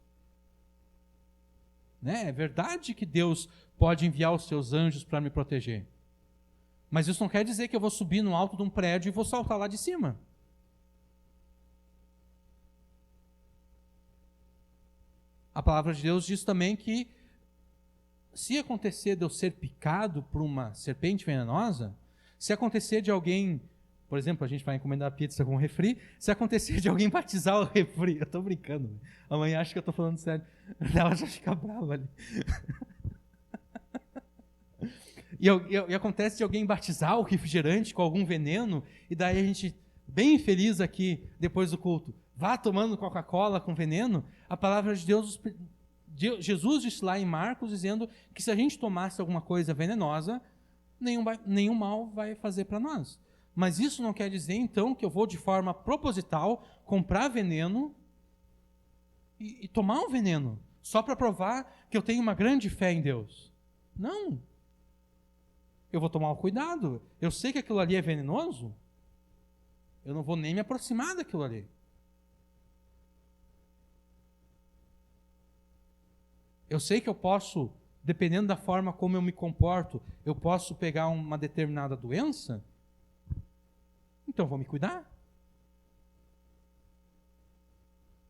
[SPEAKER 1] Né? É verdade que Deus pode enviar os seus anjos para me proteger. Mas isso não quer dizer que eu vou subir no alto de um prédio e vou saltar lá de cima. A palavra de Deus diz também que se acontecer de eu ser picado por uma serpente venenosa, se acontecer de alguém, por exemplo, a gente vai encomendar pizza com refri, se acontecer de alguém batizar o refri, eu estou brincando, a mãe acha que eu estou falando sério, ela já fica brava ali. E acontece de alguém batizar o refrigerante com algum veneno, e daí a gente, bem feliz aqui, depois do culto, vá tomando Coca-Cola com veneno, a palavra de Deus, Jesus disse lá em Marcos, dizendo que se a gente tomasse alguma coisa venenosa, nenhum mal vai fazer para nós. Mas isso não quer dizer, então, que eu vou de forma proposital comprar veneno e tomar um veneno, só para provar que eu tenho uma grande fé em Deus. Não. Eu vou tomar um cuidado. Eu sei que aquilo ali é venenoso, eu não vou nem me aproximar daquilo ali. Eu sei que eu posso, dependendo da forma como eu me comporto, eu posso pegar uma determinada doença, então eu vou me cuidar.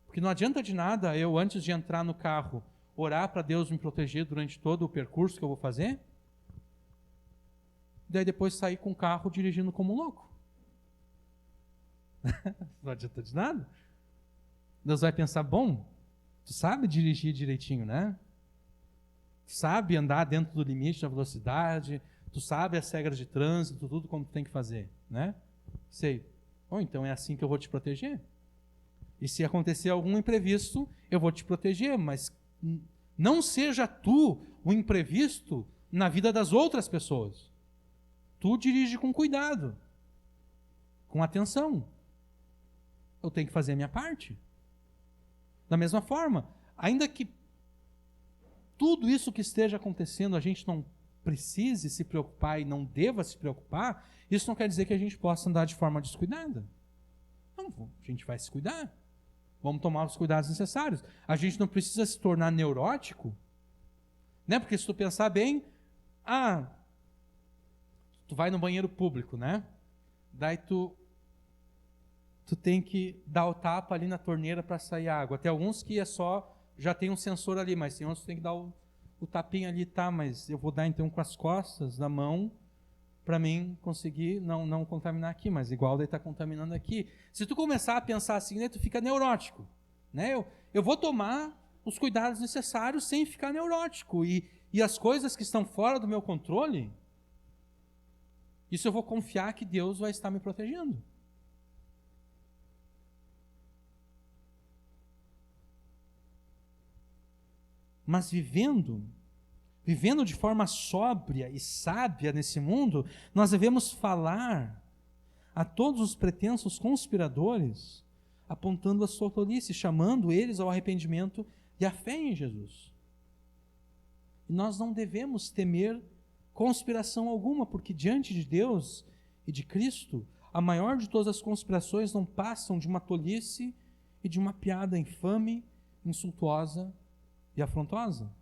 [SPEAKER 1] Porque não adianta de nada eu, antes de entrar no carro, orar para Deus me proteger durante todo o percurso que eu vou fazer, daí depois sair com o carro dirigindo como um louco. Não adianta de nada. Deus vai pensar, bom, tu sabe dirigir direitinho, né? Tu sabe andar dentro do limite da velocidade, tu sabe as regras de trânsito, tudo como tu tem que fazer, né? Sei. Bom, então é assim que eu vou te proteger. E se acontecer algum imprevisto, eu vou te proteger, mas não seja tu o imprevisto na vida das outras pessoas. Tu dirige com cuidado, com atenção. Eu tenho que fazer a minha parte. Da mesma forma, ainda que tudo isso que esteja acontecendo, a gente não precise se preocupar e não deva se preocupar, isso não quer dizer que a gente possa andar de forma descuidada. Não, a gente vai se cuidar. Vamos tomar os cuidados necessários. A gente não precisa se tornar neurótico, né? Porque se tu pensar bem, tu vai no banheiro público, né? Daí tu tem que dar o tapa ali na torneira para sair água. Tem alguns que já tem um sensor ali, mas tem outros que tem que dar o tapinha ali, tá? Mas eu vou dar então com as costas da mão para mim conseguir não contaminar aqui, mas igual daí está contaminando aqui. Se tu começar a pensar assim, né, tu fica neurótico. Né? Eu vou tomar os cuidados necessários sem ficar neurótico. E as coisas que estão fora do meu controle, isso eu vou confiar que Deus vai estar me protegendo. Mas vivendo de forma sóbria e sábia nesse mundo, nós devemos falar a todos os pretensos conspiradores, apontando a sua tolice, chamando eles ao arrependimento e à fé em Jesus. E nós não devemos temer conspiração alguma, porque diante de Deus e de Cristo, a maior de todas as conspirações não passam de uma tolice e de uma piada infame, insultuosa e afrontosa.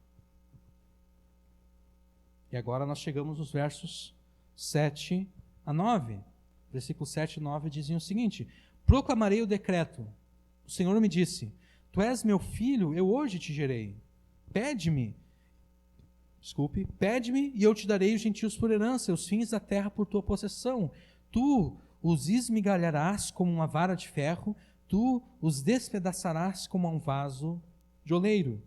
[SPEAKER 1] E agora nós chegamos nos versos 7 a 9. Versículos 7 e 9 dizem o seguinte: proclamarei o decreto. O Senhor me disse: tu és meu filho, eu hoje te gerei. Pede-me e eu te darei os gentios por herança, e os fins da terra por tua possessão. Tu os esmigalharás como uma vara de ferro, tu os despedaçarás como um vaso de oleiro.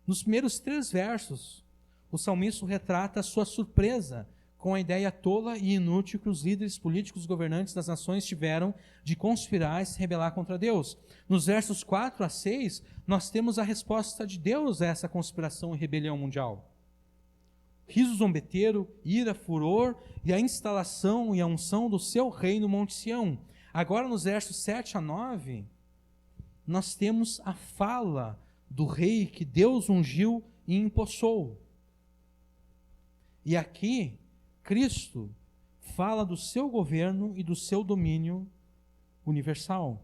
[SPEAKER 1] Nos primeiros 3 versos, o salmista retrata a sua surpresa com a ideia tola e inútil que os líderes políticos governantes das nações tiveram de conspirar e se rebelar contra Deus. Nos versos 4 a 6, nós temos a resposta de Deus a essa conspiração e rebelião mundial. Riso zombeteiro, ira, furor e a instalação e a unção do seu rei no Monte Sião. Agora, nos versos 7 a 9, nós temos a fala do rei que Deus ungiu e empossou. E aqui, Cristo fala do seu governo e do seu domínio universal.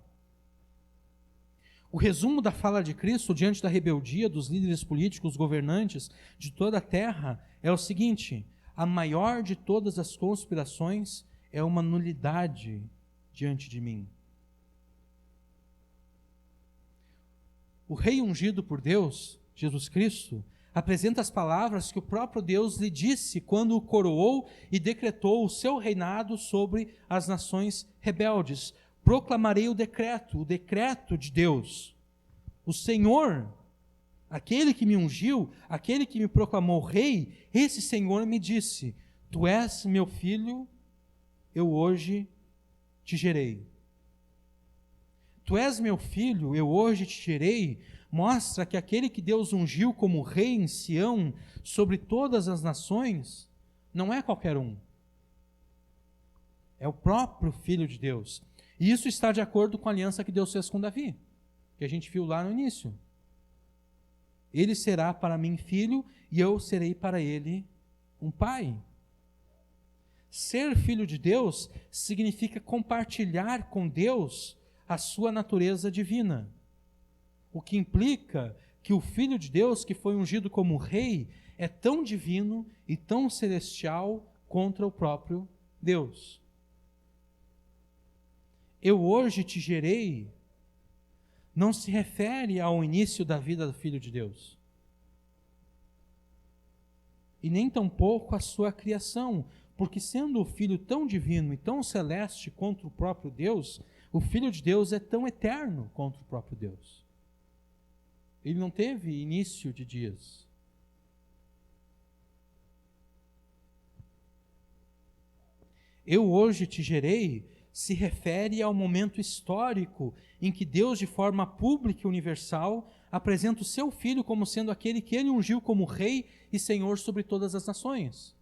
[SPEAKER 1] O resumo da fala de Cristo diante da rebeldia dos líderes políticos governantes de toda a terra é o seguinte: a maior de todas as conspirações é uma nulidade diante de mim. O rei ungido por Deus, Jesus Cristo, apresenta as palavras que o próprio Deus lhe disse quando o coroou e decretou o seu reinado sobre as nações rebeldes. Proclamarei o decreto de Deus. O Senhor, aquele que me ungiu, aquele que me proclamou rei, esse Senhor me disse: tu és meu filho, eu hoje te gerei. Tu és meu filho, eu hoje te gerei, mostra que aquele que Deus ungiu como rei em Sião sobre todas as nações, não é qualquer um. É o próprio Filho de Deus. E isso está de acordo com a aliança que Deus fez com Davi, que a gente viu lá no início. Ele será para mim filho, e eu serei para ele um pai. Ser filho de Deus significa compartilhar com Deus a sua natureza divina. O que implica que o Filho de Deus, que foi ungido como rei, é tão divino e tão celestial contra o próprio Deus. Eu hoje te gerei não se refere ao início da vida do Filho de Deus. E nem tampouco à sua criação, porque sendo o Filho tão divino e tão celeste contra o próprio Deus, o Filho de Deus é tão eterno contra o próprio Deus. Ele não teve início de dias. Eu hoje te gerei se refere ao momento histórico em que Deus, de forma pública e universal, apresenta o seu Filho como sendo aquele que ele ungiu como rei e senhor sobre todas as nações.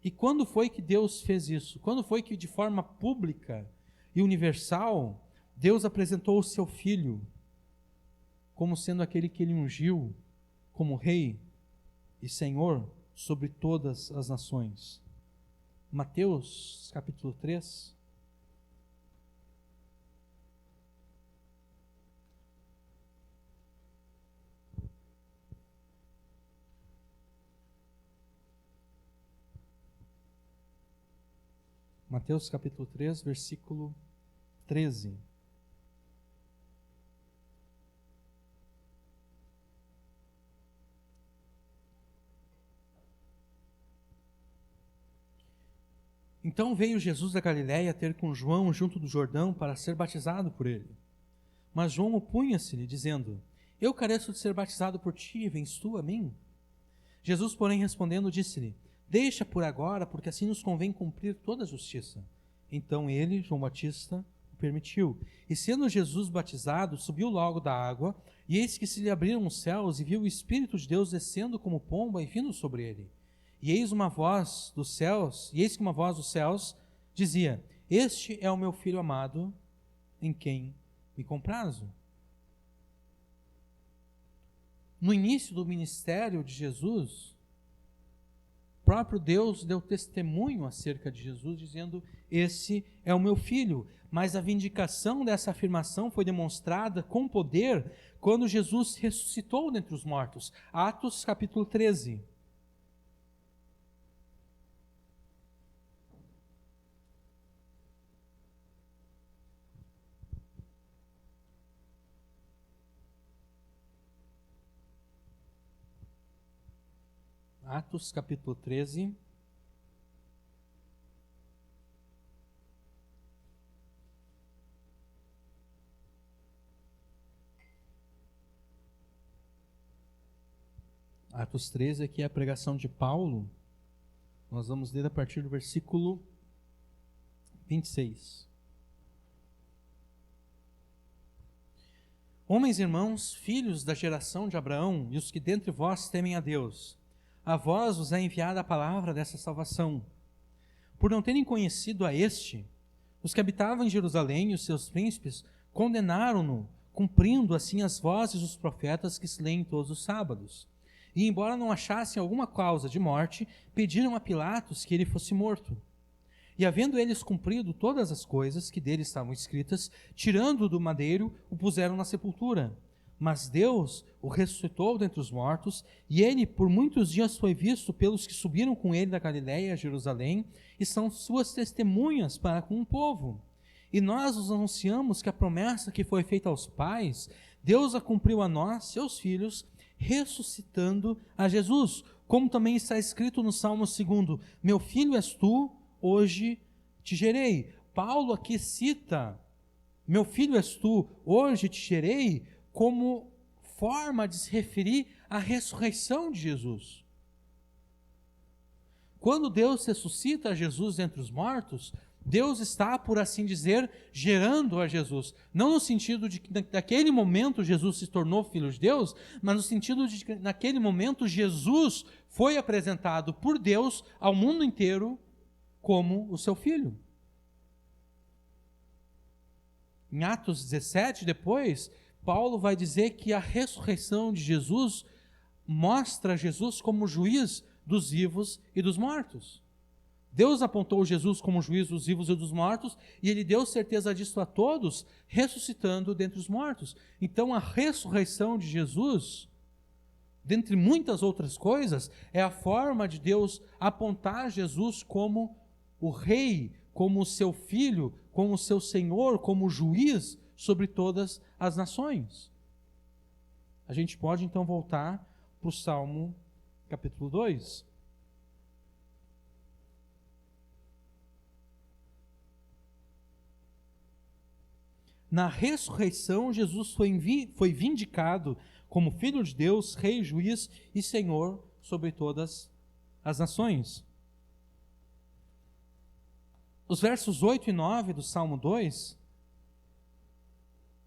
[SPEAKER 1] E quando foi que Deus fez isso? Quando foi que, de forma pública e universal, Deus apresentou o seu Filho como sendo aquele que ele ungiu como rei e senhor sobre todas as nações? Mateus capítulo 3. Mateus capítulo 3, versículo 13. Então veio Jesus da Galiléia ter com João junto do Jordão para ser batizado por ele. Mas João opunha-se-lhe, dizendo: Eu careço de ser batizado por ti, vens tu a mim? Jesus, porém, respondendo, disse-lhe: Deixa por agora, porque assim nos convém cumprir toda a justiça. Então ele, João Batista, o permitiu. E sendo Jesus batizado, subiu logo da água, e eis que se lhe abriram os céus, e viu o Espírito de Deus descendo como pomba e vindo sobre ele. E eis que uma voz dos céus dizia: Este é o meu Filho amado, em quem me comprazo. No início do ministério de Jesus, o próprio Deus deu testemunho acerca de Jesus, dizendo: Esse é o meu Filho. Mas a vindicação dessa afirmação foi demonstrada com poder quando Jesus ressuscitou dentre os mortos. Atos capítulo 13. Atos capítulo 13. Atos 13, aqui é a pregação de Paulo. Nós vamos ler a partir do versículo 26. Homens e irmãos, filhos da geração de Abraão, e os que dentre vós temem a Deus, a vós vos é enviada a palavra dessa salvação. Por não terem conhecido a este, os que habitavam em Jerusalém e os seus príncipes condenaram-no, cumprindo assim as vozes dos profetas que se leem todos os sábados. E embora não achassem alguma causa de morte, pediram a Pilatos que ele fosse morto. E havendo eles cumprido todas as coisas que dele estavam escritas, tirando-o do madeiro, o puseram na sepultura. Mas Deus o ressuscitou dentre os mortos, e ele por muitos dias foi visto pelos que subiram com ele da Galiléia a Jerusalém, e são suas testemunhas para com o povo. E nós os anunciamos que a promessa que foi feita aos pais, Deus a cumpriu a nós, seus filhos, ressuscitando a Jesus, como também está escrito no Salmo 2: Meu filho és tu, hoje te gerei. Paulo aqui cita: Meu filho és tu, hoje te gerei, como forma de se referir à ressurreição de Jesus. Quando Deus ressuscita Jesus dentre os mortos, Deus está, por assim dizer, gerando a Jesus. Não no sentido de que naquele momento Jesus se tornou filho de Deus, mas no sentido de que naquele momento Jesus foi apresentado por Deus ao mundo inteiro como o seu filho. Em Atos 17, depois, Paulo vai dizer que a ressurreição de Jesus mostra Jesus como juiz dos vivos e dos mortos. Deus apontou Jesus como juiz dos vivos e dos mortos, e ele deu certeza disso a todos, ressuscitando dentre os mortos. Então a ressurreição de Jesus, dentre muitas outras coisas, é a forma de Deus apontar Jesus como o rei, como o seu filho, como o seu senhor, como juiz sobre todas as nações. A gente pode então voltar para o Salmo capítulo 2. Na ressurreição, Jesus foi vindicado como Filho de Deus, Rei, Juiz e Senhor sobre todas as nações. Os versos 8 e 9 do Salmo 2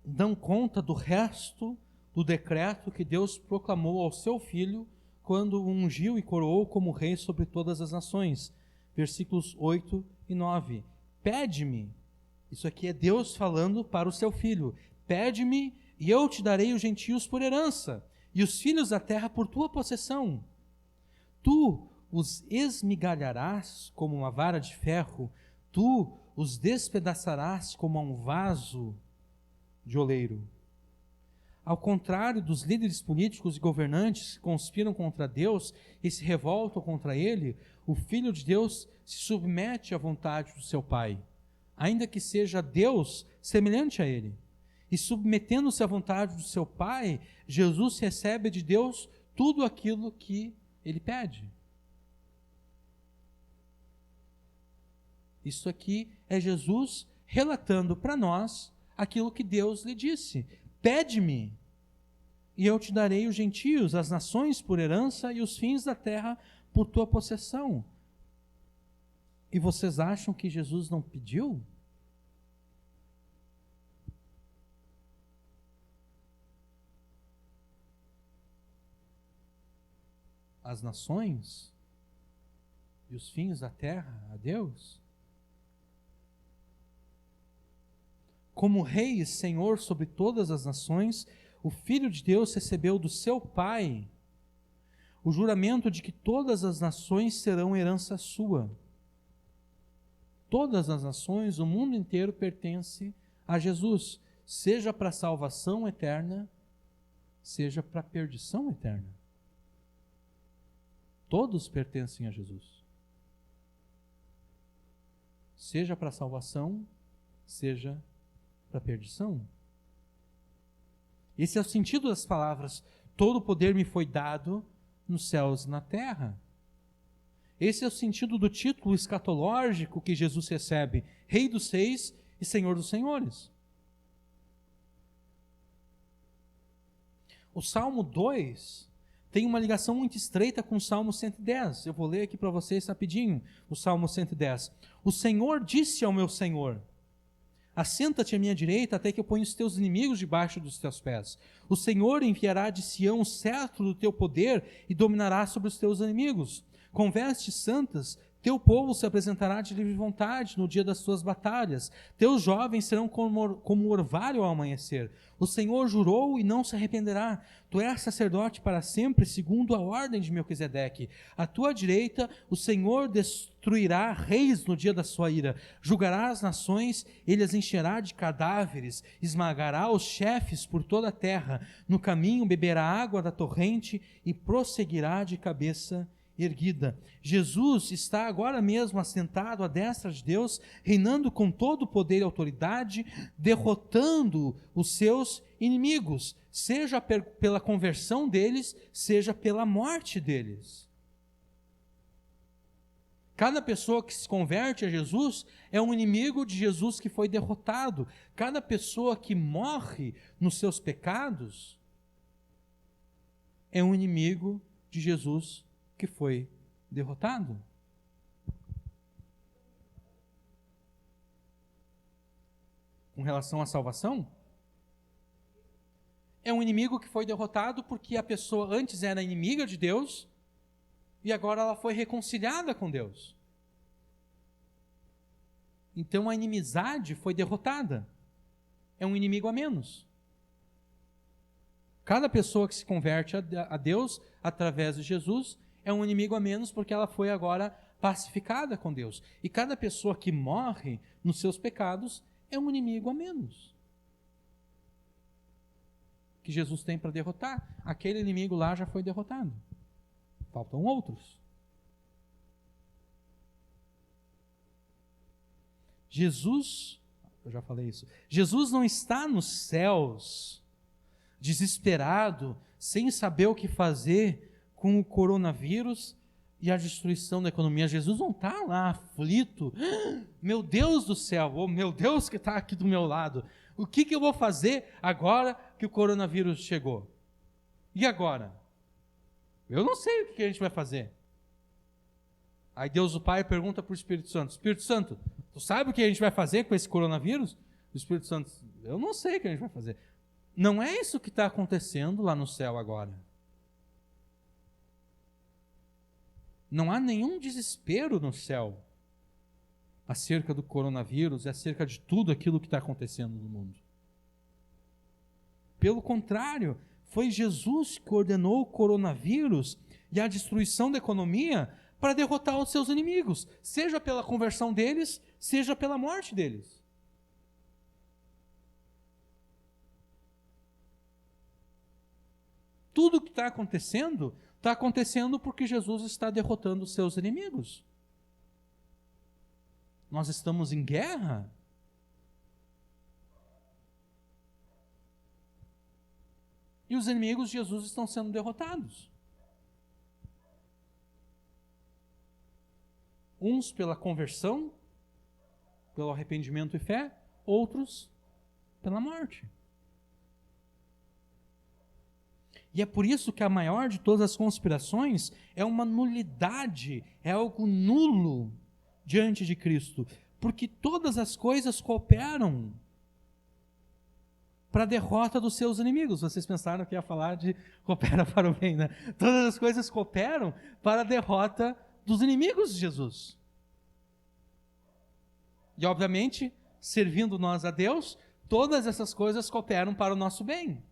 [SPEAKER 1] dão conta do resto do decreto que Deus proclamou ao seu Filho quando o ungiu e coroou como Rei sobre todas as nações. Versículos 8 e 9. Pede-me. Isso aqui é Deus falando para o seu filho: pede-me e eu te darei os gentios por herança, e os filhos da terra por tua possessão. Tu os esmigalharás como uma vara de ferro, tu os despedaçarás como um vaso de oleiro. Ao contrário dos líderes políticos e governantes que conspiram contra Deus e se revoltam contra Ele, o Filho de Deus se submete à vontade do seu Pai, ainda que seja Deus semelhante a Ele. E submetendo-se à vontade do seu Pai, Jesus recebe de Deus tudo aquilo que Ele pede. Isso aqui é Jesus relatando para nós aquilo que Deus lhe disse: pede-me, e eu te darei os gentios, as nações por herança e os fins da terra por tua possessão. E vocês acham que Jesus não pediu? As nações e os fins da terra a Deus? Como rei e senhor sobre todas as nações, o Filho de Deus recebeu do seu Pai o juramento de que todas as nações serão herança sua. Todas as nações, o mundo inteiro pertence a Jesus, seja para a salvação eterna, seja para a perdição eterna. Todos pertencem a Jesus. Seja para a salvação, seja para a perdição. Esse é o sentido das palavras: todo o poder me foi dado nos céus e na terra. Esse é o sentido do título escatológico que Jesus recebe: Rei dos Reis e Senhor dos Senhores. O Salmo 2 tem uma ligação muito estreita com o Salmo 110. Eu vou ler aqui para vocês rapidinho o Salmo 110. O Senhor disse ao meu Senhor: assenta-te à minha direita até que eu ponha os teus inimigos debaixo dos teus pés. O Senhor enviará de Sião o cetro do teu poder e dominará sobre os teus inimigos. Com vestes santas, teu povo se apresentará de livre vontade no dia das suas batalhas. Teus jovens serão como orvalho ao amanhecer. O Senhor jurou e não se arrependerá. Tu és sacerdote para sempre, segundo a ordem de Melquisedeque. À tua direita, o Senhor destruirá reis no dia da sua ira. Julgará as nações, ele as encherá de cadáveres. Esmagará os chefes por toda a terra. No caminho beberá água da torrente e prosseguirá de cabeça erguida. Jesus está agora mesmo assentado à destra de Deus, reinando com todo o poder e autoridade, derrotando os seus inimigos, seja pela conversão deles, seja pela morte deles. Cada pessoa que se converte a Jesus é um inimigo de Jesus que foi derrotado. Cada pessoa que morre nos seus pecados é um inimigo de Jesus que foi derrotado. Com relação à salvação, é um inimigo que foi derrotado porque a pessoa antes era inimiga de Deus e agora ela foi reconciliada com Deus. Então a inimizade foi derrotada. É um inimigo a menos. Cada pessoa que se converte a Deus através de Jesus é um inimigo a menos porque ela foi agora pacificada com Deus. E cada pessoa que morre nos seus pecados é um inimigo a menos que Jesus tem para derrotar. Aquele inimigo lá já foi derrotado. Faltam outros. Jesus, eu já falei isso, Jesus não está nos céus, desesperado, sem saber o que fazer com o coronavírus e a destruição da economia. Jesus não está lá aflito. Meu Deus do céu, oh meu Deus que está aqui do meu lado, o que eu vou fazer agora que o coronavírus chegou? E agora? Eu não sei o que a gente vai fazer. Aí Deus o Pai pergunta para o Espírito Santo: Espírito Santo, tu sabe o que a gente vai fazer com esse coronavírus? O Espírito Santo: eu não sei o que a gente vai fazer. Não é isso que está acontecendo lá no céu agora. Não há nenhum desespero no céu acerca do coronavírus e acerca de tudo aquilo que está acontecendo no mundo. Pelo contrário, foi Jesus que ordenou o coronavírus e a destruição da economia para derrotar os seus inimigos, seja pela conversão deles, seja pela morte deles. Tudo o que está acontecendo porque Jesus está derrotando os seus inimigos. Nós estamos em guerra. E os inimigos de Jesus estão sendo derrotados. Uns pela conversão pelo arrependimento e fé, outros pela morte. E é por isso que a maior de todas as conspirações é uma nulidade, é algo nulo diante de Cristo, porque todas as coisas cooperam para a derrota dos seus inimigos. Vocês pensaram que ia falar de coopera para o bem, né? Todas as coisas cooperam para a derrota dos inimigos de Jesus. E obviamente, servindo nós a Deus, todas essas coisas cooperam para o nosso bem.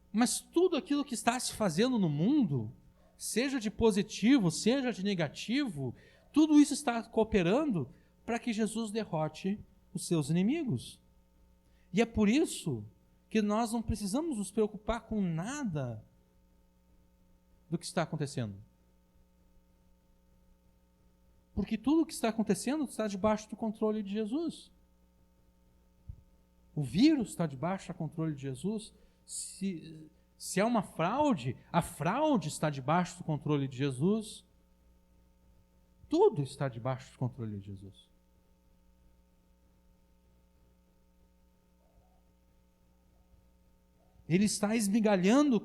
[SPEAKER 1] Mas tudo aquilo que está se fazendo no mundo, seja de positivo, seja de negativo, tudo isso está cooperando para que Jesus derrote os seus inimigos. E é por isso que nós não precisamos nos preocupar com nada do que está acontecendo. Porque tudo o que está acontecendo está debaixo do controle de Jesus. O vírus está debaixo do controle de Jesus. Se é uma fraude, a fraude está debaixo do controle de Jesus. Tudo está debaixo do controle de Jesus. Ele está esmigalhando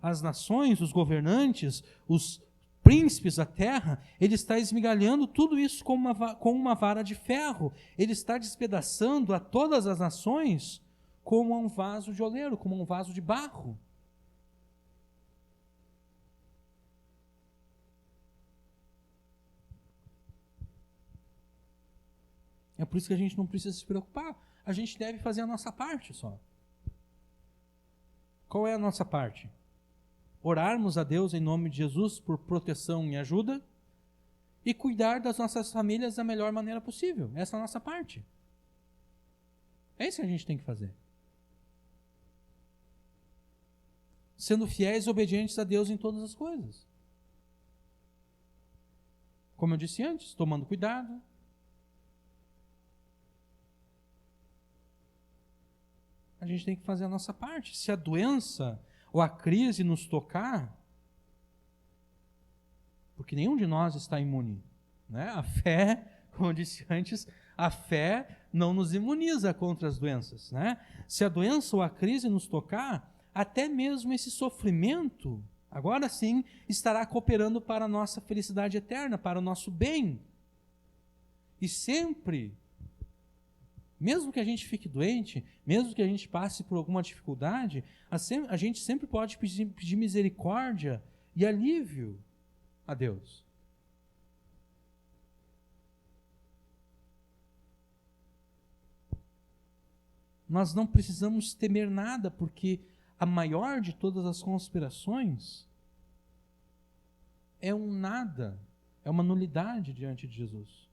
[SPEAKER 1] as nações, os governantes, os príncipes da terra. Ele está esmigalhando tudo isso com uma vara de ferro. Ele está despedaçando a todas as nações como um vaso de oleiro, como um vaso de barro. É por isso que a gente não precisa se preocupar. A gente deve fazer a nossa parte só. Qual é a nossa parte? Orarmos a Deus em nome de Jesus por proteção e ajuda e cuidar das nossas famílias da melhor maneira possível. Essa é a nossa parte. É isso que a gente tem que fazer. Sendo fiéis e obedientes a Deus em todas as coisas. Como eu disse antes, tomando cuidado. A gente tem que fazer a nossa parte. Se a doença ou a crise nos tocar, porque nenhum de nós está imune, né? A fé, como eu disse antes, a fé não nos imuniza contra as doenças, né? Se a doença ou a crise nos tocar, até mesmo esse sofrimento, agora sim, estará cooperando para a nossa felicidade eterna, para o nosso bem. E sempre, mesmo que a gente fique doente, mesmo que a gente passe por alguma dificuldade, a gente sempre pode pedir misericórdia e alívio a Deus. Nós não precisamos temer nada, porque a maior de todas as conspirações é um nada, é uma nulidade diante de Jesus.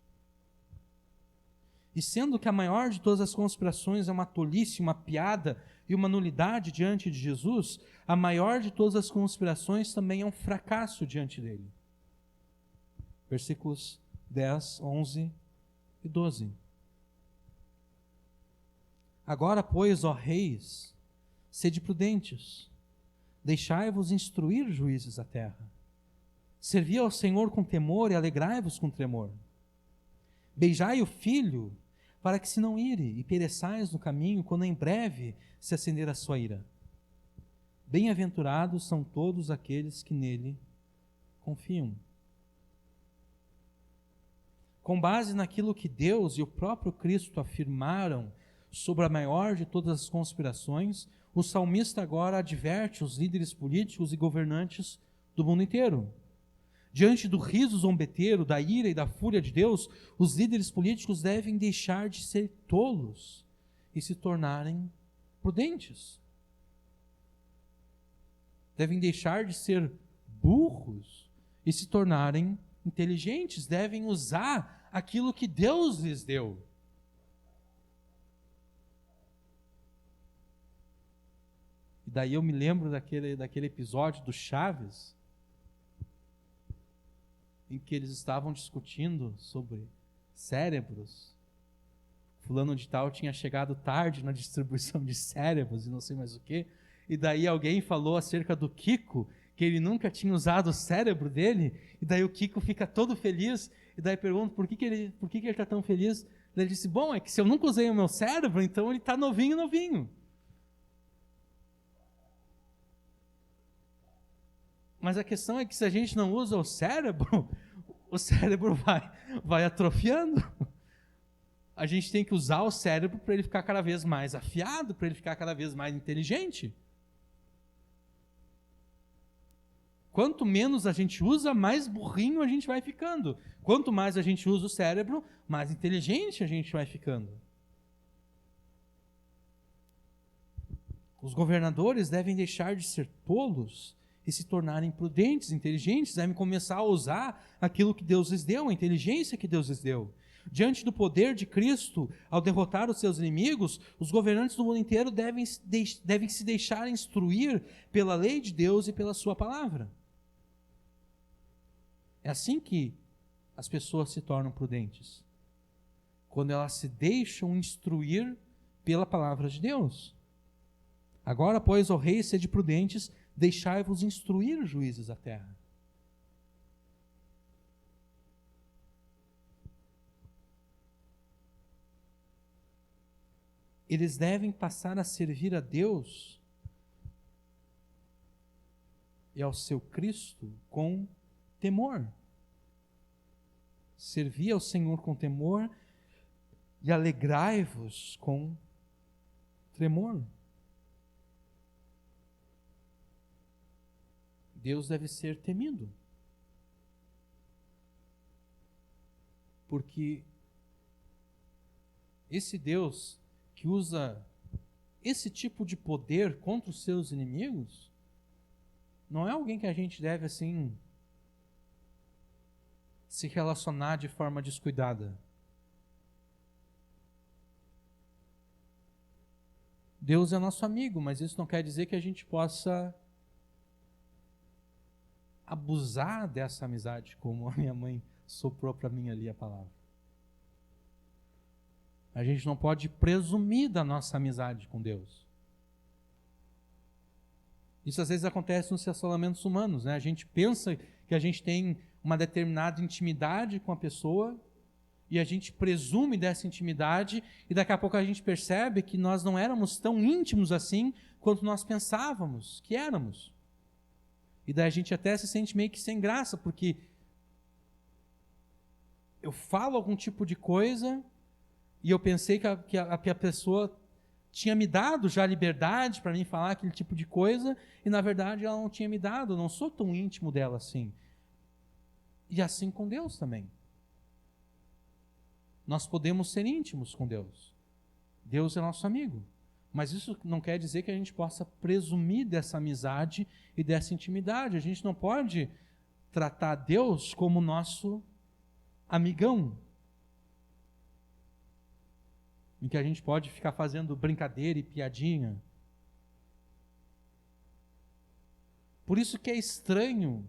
[SPEAKER 1] E sendo que a maior de todas as conspirações é uma tolice, uma piada e uma nulidade diante de Jesus, a maior de todas as conspirações também é um fracasso diante dele. Versículos 10, 11 e 12. Agora, pois, ó reis, sede prudentes, deixai-vos instruir juízes da terra. Servi ao Senhor com temor e alegrai-vos com tremor. Beijai o filho, para que se não ire e pereçais no caminho, quando em breve se acender a sua ira. Bem-aventurados são todos aqueles que nele confiam. Com base naquilo que Deus e o próprio Cristo afirmaram sobre a maior de todas as conspirações, o salmista agora adverte os líderes políticos e governantes do mundo inteiro. Diante do riso zombeteiro, da ira e da fúria de Deus, os líderes políticos devem deixar de ser tolos e se tornarem prudentes. Devem deixar de ser burros e se tornarem inteligentes. Devem usar aquilo que Deus lhes deu. E daí eu me lembro daquele episódio do Chaves, em que eles estavam discutindo sobre cérebros. Fulano de tal tinha chegado tarde na distribuição de cérebros e não sei mais o quê. E daí alguém falou acerca do Kiko, que ele nunca tinha usado o cérebro dele, e daí o Kiko fica todo feliz, E daí pergunto por que ele está tão feliz. Daí ele disse, bom, é que se eu nunca usei o meu cérebro, então ele está novinho. Mas a questão é que se a gente não usa o cérebro vai atrofiando. A gente tem que usar o cérebro para ele ficar cada vez mais afiado, para ele ficar cada vez mais inteligente. Quanto menos a gente usa, mais burrinho a gente vai ficando. Quanto mais a gente usa o cérebro, mais inteligente a gente vai ficando. Os governadores devem deixar de ser tolos e se tornarem prudentes, inteligentes, devem começar a usar aquilo que Deus lhes deu, a inteligência que Deus lhes deu. Diante do poder de Cristo, ao derrotar os seus inimigos, os governantes do mundo inteiro devem se deixar instruir pela lei de Deus e pela sua palavra. É assim que as pessoas se tornam prudentes. Quando elas se deixam instruir pela palavra de Deus. Agora, pois, ó reis, sede prudentes, deixai-vos instruir, juízes da terra. Eles devem passar a servir a Deus e ao seu Cristo com temor. Servi ao Senhor com temor e alegrai-vos com tremor. Deus deve ser temido. Porque esse Deus que usa esse tipo de poder contra os seus inimigos, não é alguém que a gente deve, assim, se relacionar de forma descuidada. Deus é nosso amigo, mas isso não quer dizer que a gente possa abusar dessa amizade, como a minha mãe soprou para mim ali a palavra. A gente não pode presumir da nossa amizade com Deus. Isso às vezes acontece nos relacionamentos humanos, né? A gente pensa que a gente tem uma determinada intimidade com a pessoa e a gente presume dessa intimidade e daqui a pouco a gente percebe que nós não éramos tão íntimos assim quanto nós pensávamos que éramos. E daí a gente até se sente meio que sem graça, porque eu falo algum tipo de coisa e eu pensei que a pessoa tinha me dado já liberdade para mim falar aquele tipo de coisa, e na verdade ela não tinha me dado, eu não sou tão íntimo dela assim. E assim com Deus também. Nós podemos ser íntimos com Deus. Deus é nosso amigo. Mas isso não quer dizer que a gente possa presumir dessa amizade e dessa intimidade. A gente não pode tratar Deus como nosso amigão, em que a gente pode ficar fazendo brincadeira e piadinha. Por isso que é estranho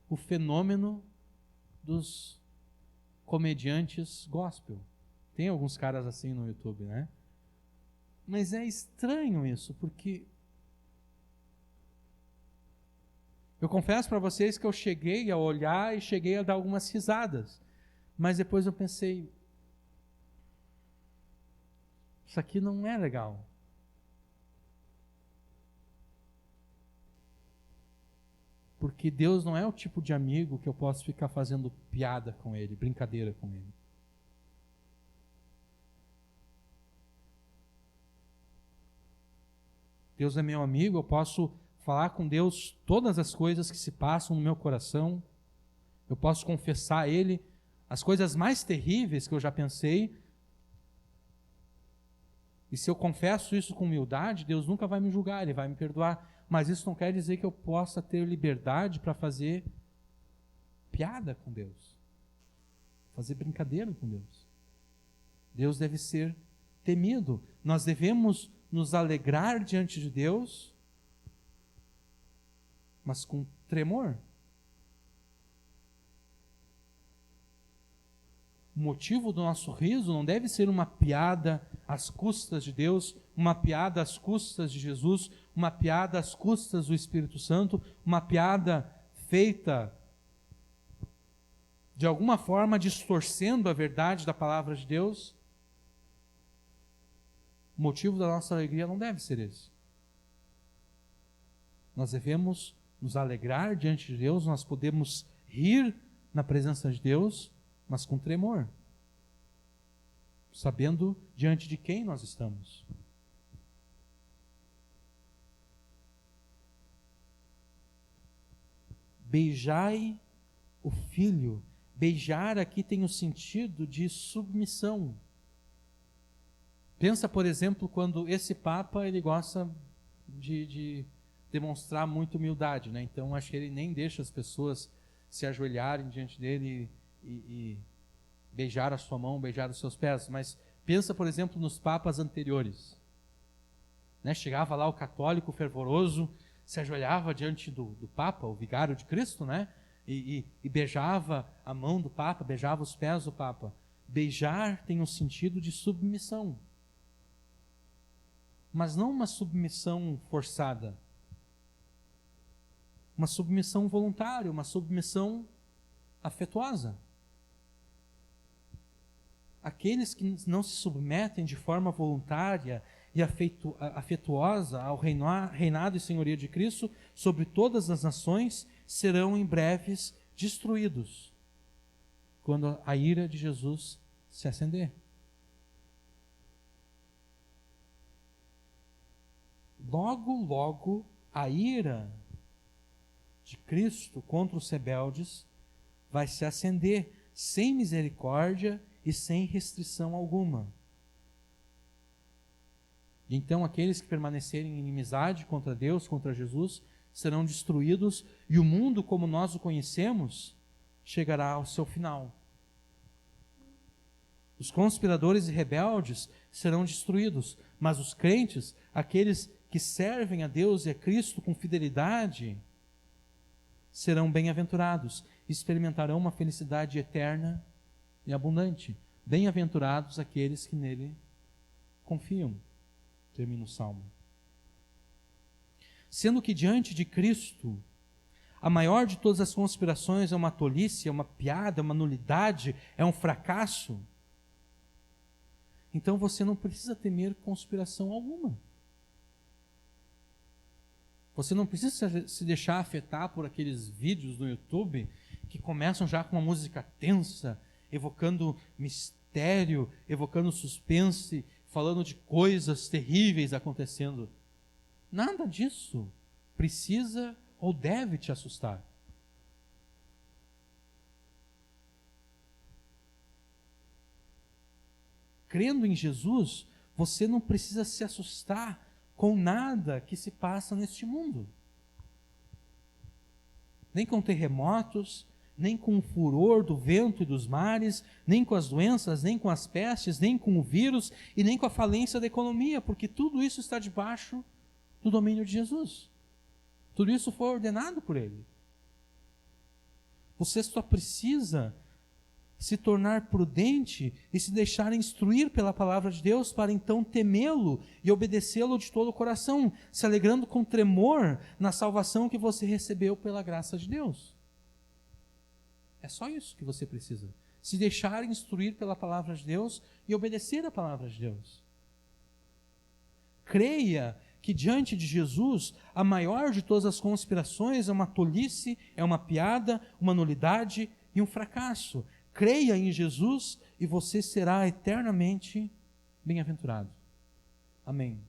[SPEAKER 1] o fenômeno dos comediantes gospel. Tem alguns caras assim no YouTube, né? Mas é estranho isso, porque eu confesso para vocês que eu cheguei a olhar e cheguei a dar algumas risadas, mas depois eu pensei, isso aqui não é legal. Porque Deus não é o tipo de amigo que eu posso ficar fazendo piada com Ele, brincadeira com Ele. Deus é meu amigo, eu posso falar com Deus todas as coisas que se passam no meu coração. Eu posso confessar a Ele as coisas mais terríveis que eu já pensei. E se eu confesso isso com humildade, Deus nunca vai me julgar, Ele vai me perdoar. Mas isso não quer dizer que eu possa ter liberdade para fazer piada com Deus, fazer brincadeira com Deus. Deus deve ser temido. Nós devemos nos alegrar diante de Deus, mas com tremor. O motivo do nosso riso não deve ser uma piada às custas de Deus, uma piada às custas de Jesus, uma piada às custas do Espírito Santo, uma piada feita de alguma forma distorcendo a verdade da palavra de Deus, o motivo da nossa alegria não deve ser esse. Nós devemos nos alegrar diante de Deus, nós podemos rir na presença de Deus, mas com tremor, sabendo diante de quem nós estamos. Beijai o Filho. Beijar aqui tem o sentido de submissão. Pensa, por exemplo, quando esse Papa ele gosta de demonstrar muita humildade, né? Então acho que ele nem deixa as pessoas se ajoelharem diante dele e beijar a sua mão, beijar os seus pés. Mas pensa, por exemplo, nos papas anteriores, né? Chegava lá o católico fervoroso, se ajoelhava diante do Papa, o vigário de Cristo, né? E beijava a mão do Papa, beijava os pés do Papa. Beijar tem um sentido de submissão, mas não uma submissão forçada, uma submissão voluntária, uma submissão afetuosa. Aqueles que não se submetem de forma voluntária e afetuosa ao reinado e senhoria de Cristo sobre todas as nações serão em breves destruídos, quando a ira de Jesus se acender. Logo, logo, a ira de Cristo contra os rebeldes vai se acender sem misericórdia e sem restrição alguma. E então aqueles que permanecerem em inimizade contra Deus, contra Jesus, serão destruídos e o mundo como nós o conhecemos chegará ao seu final. Os conspiradores e rebeldes serão destruídos, mas os crentes, aqueles que servem a Deus e a Cristo com fidelidade, serão bem-aventurados, experimentarão uma felicidade eterna e abundante. Bem-aventurados aqueles que nele confiam. Termina o Salmo. Sendo que diante de Cristo, a maior de todas as conspirações é uma tolice, é uma piada, é uma nulidade, é um fracasso, então você não precisa temer conspiração alguma. Você não precisa se deixar afetar por aqueles vídeos do YouTube que começam já com uma música tensa, evocando mistério, evocando suspense, falando de coisas terríveis acontecendo. Nada disso precisa ou deve te assustar. Crendo em Jesus, você não precisa se assustar com nada que se passa neste mundo. Nem com terremotos, nem com o furor do vento e dos mares, nem com as doenças, nem com as pestes, nem com o vírus e nem com a falência da economia, porque tudo isso está debaixo do domínio de Jesus. Tudo isso foi ordenado por Ele. Você só precisa se tornar prudente e se deixar instruir pela palavra de Deus para então temê-lo e obedecê-lo de todo o coração, se alegrando com tremor na salvação que você recebeu pela graça de Deus. É só isso que você precisa. Se deixar instruir pela palavra de Deus e obedecer a palavra de Deus. Creia que diante de Jesus, a maior de todas as conspirações é uma tolice, é uma piada, uma nulidade e um fracasso. Creia em Jesus e você será eternamente bem-aventurado. Amém.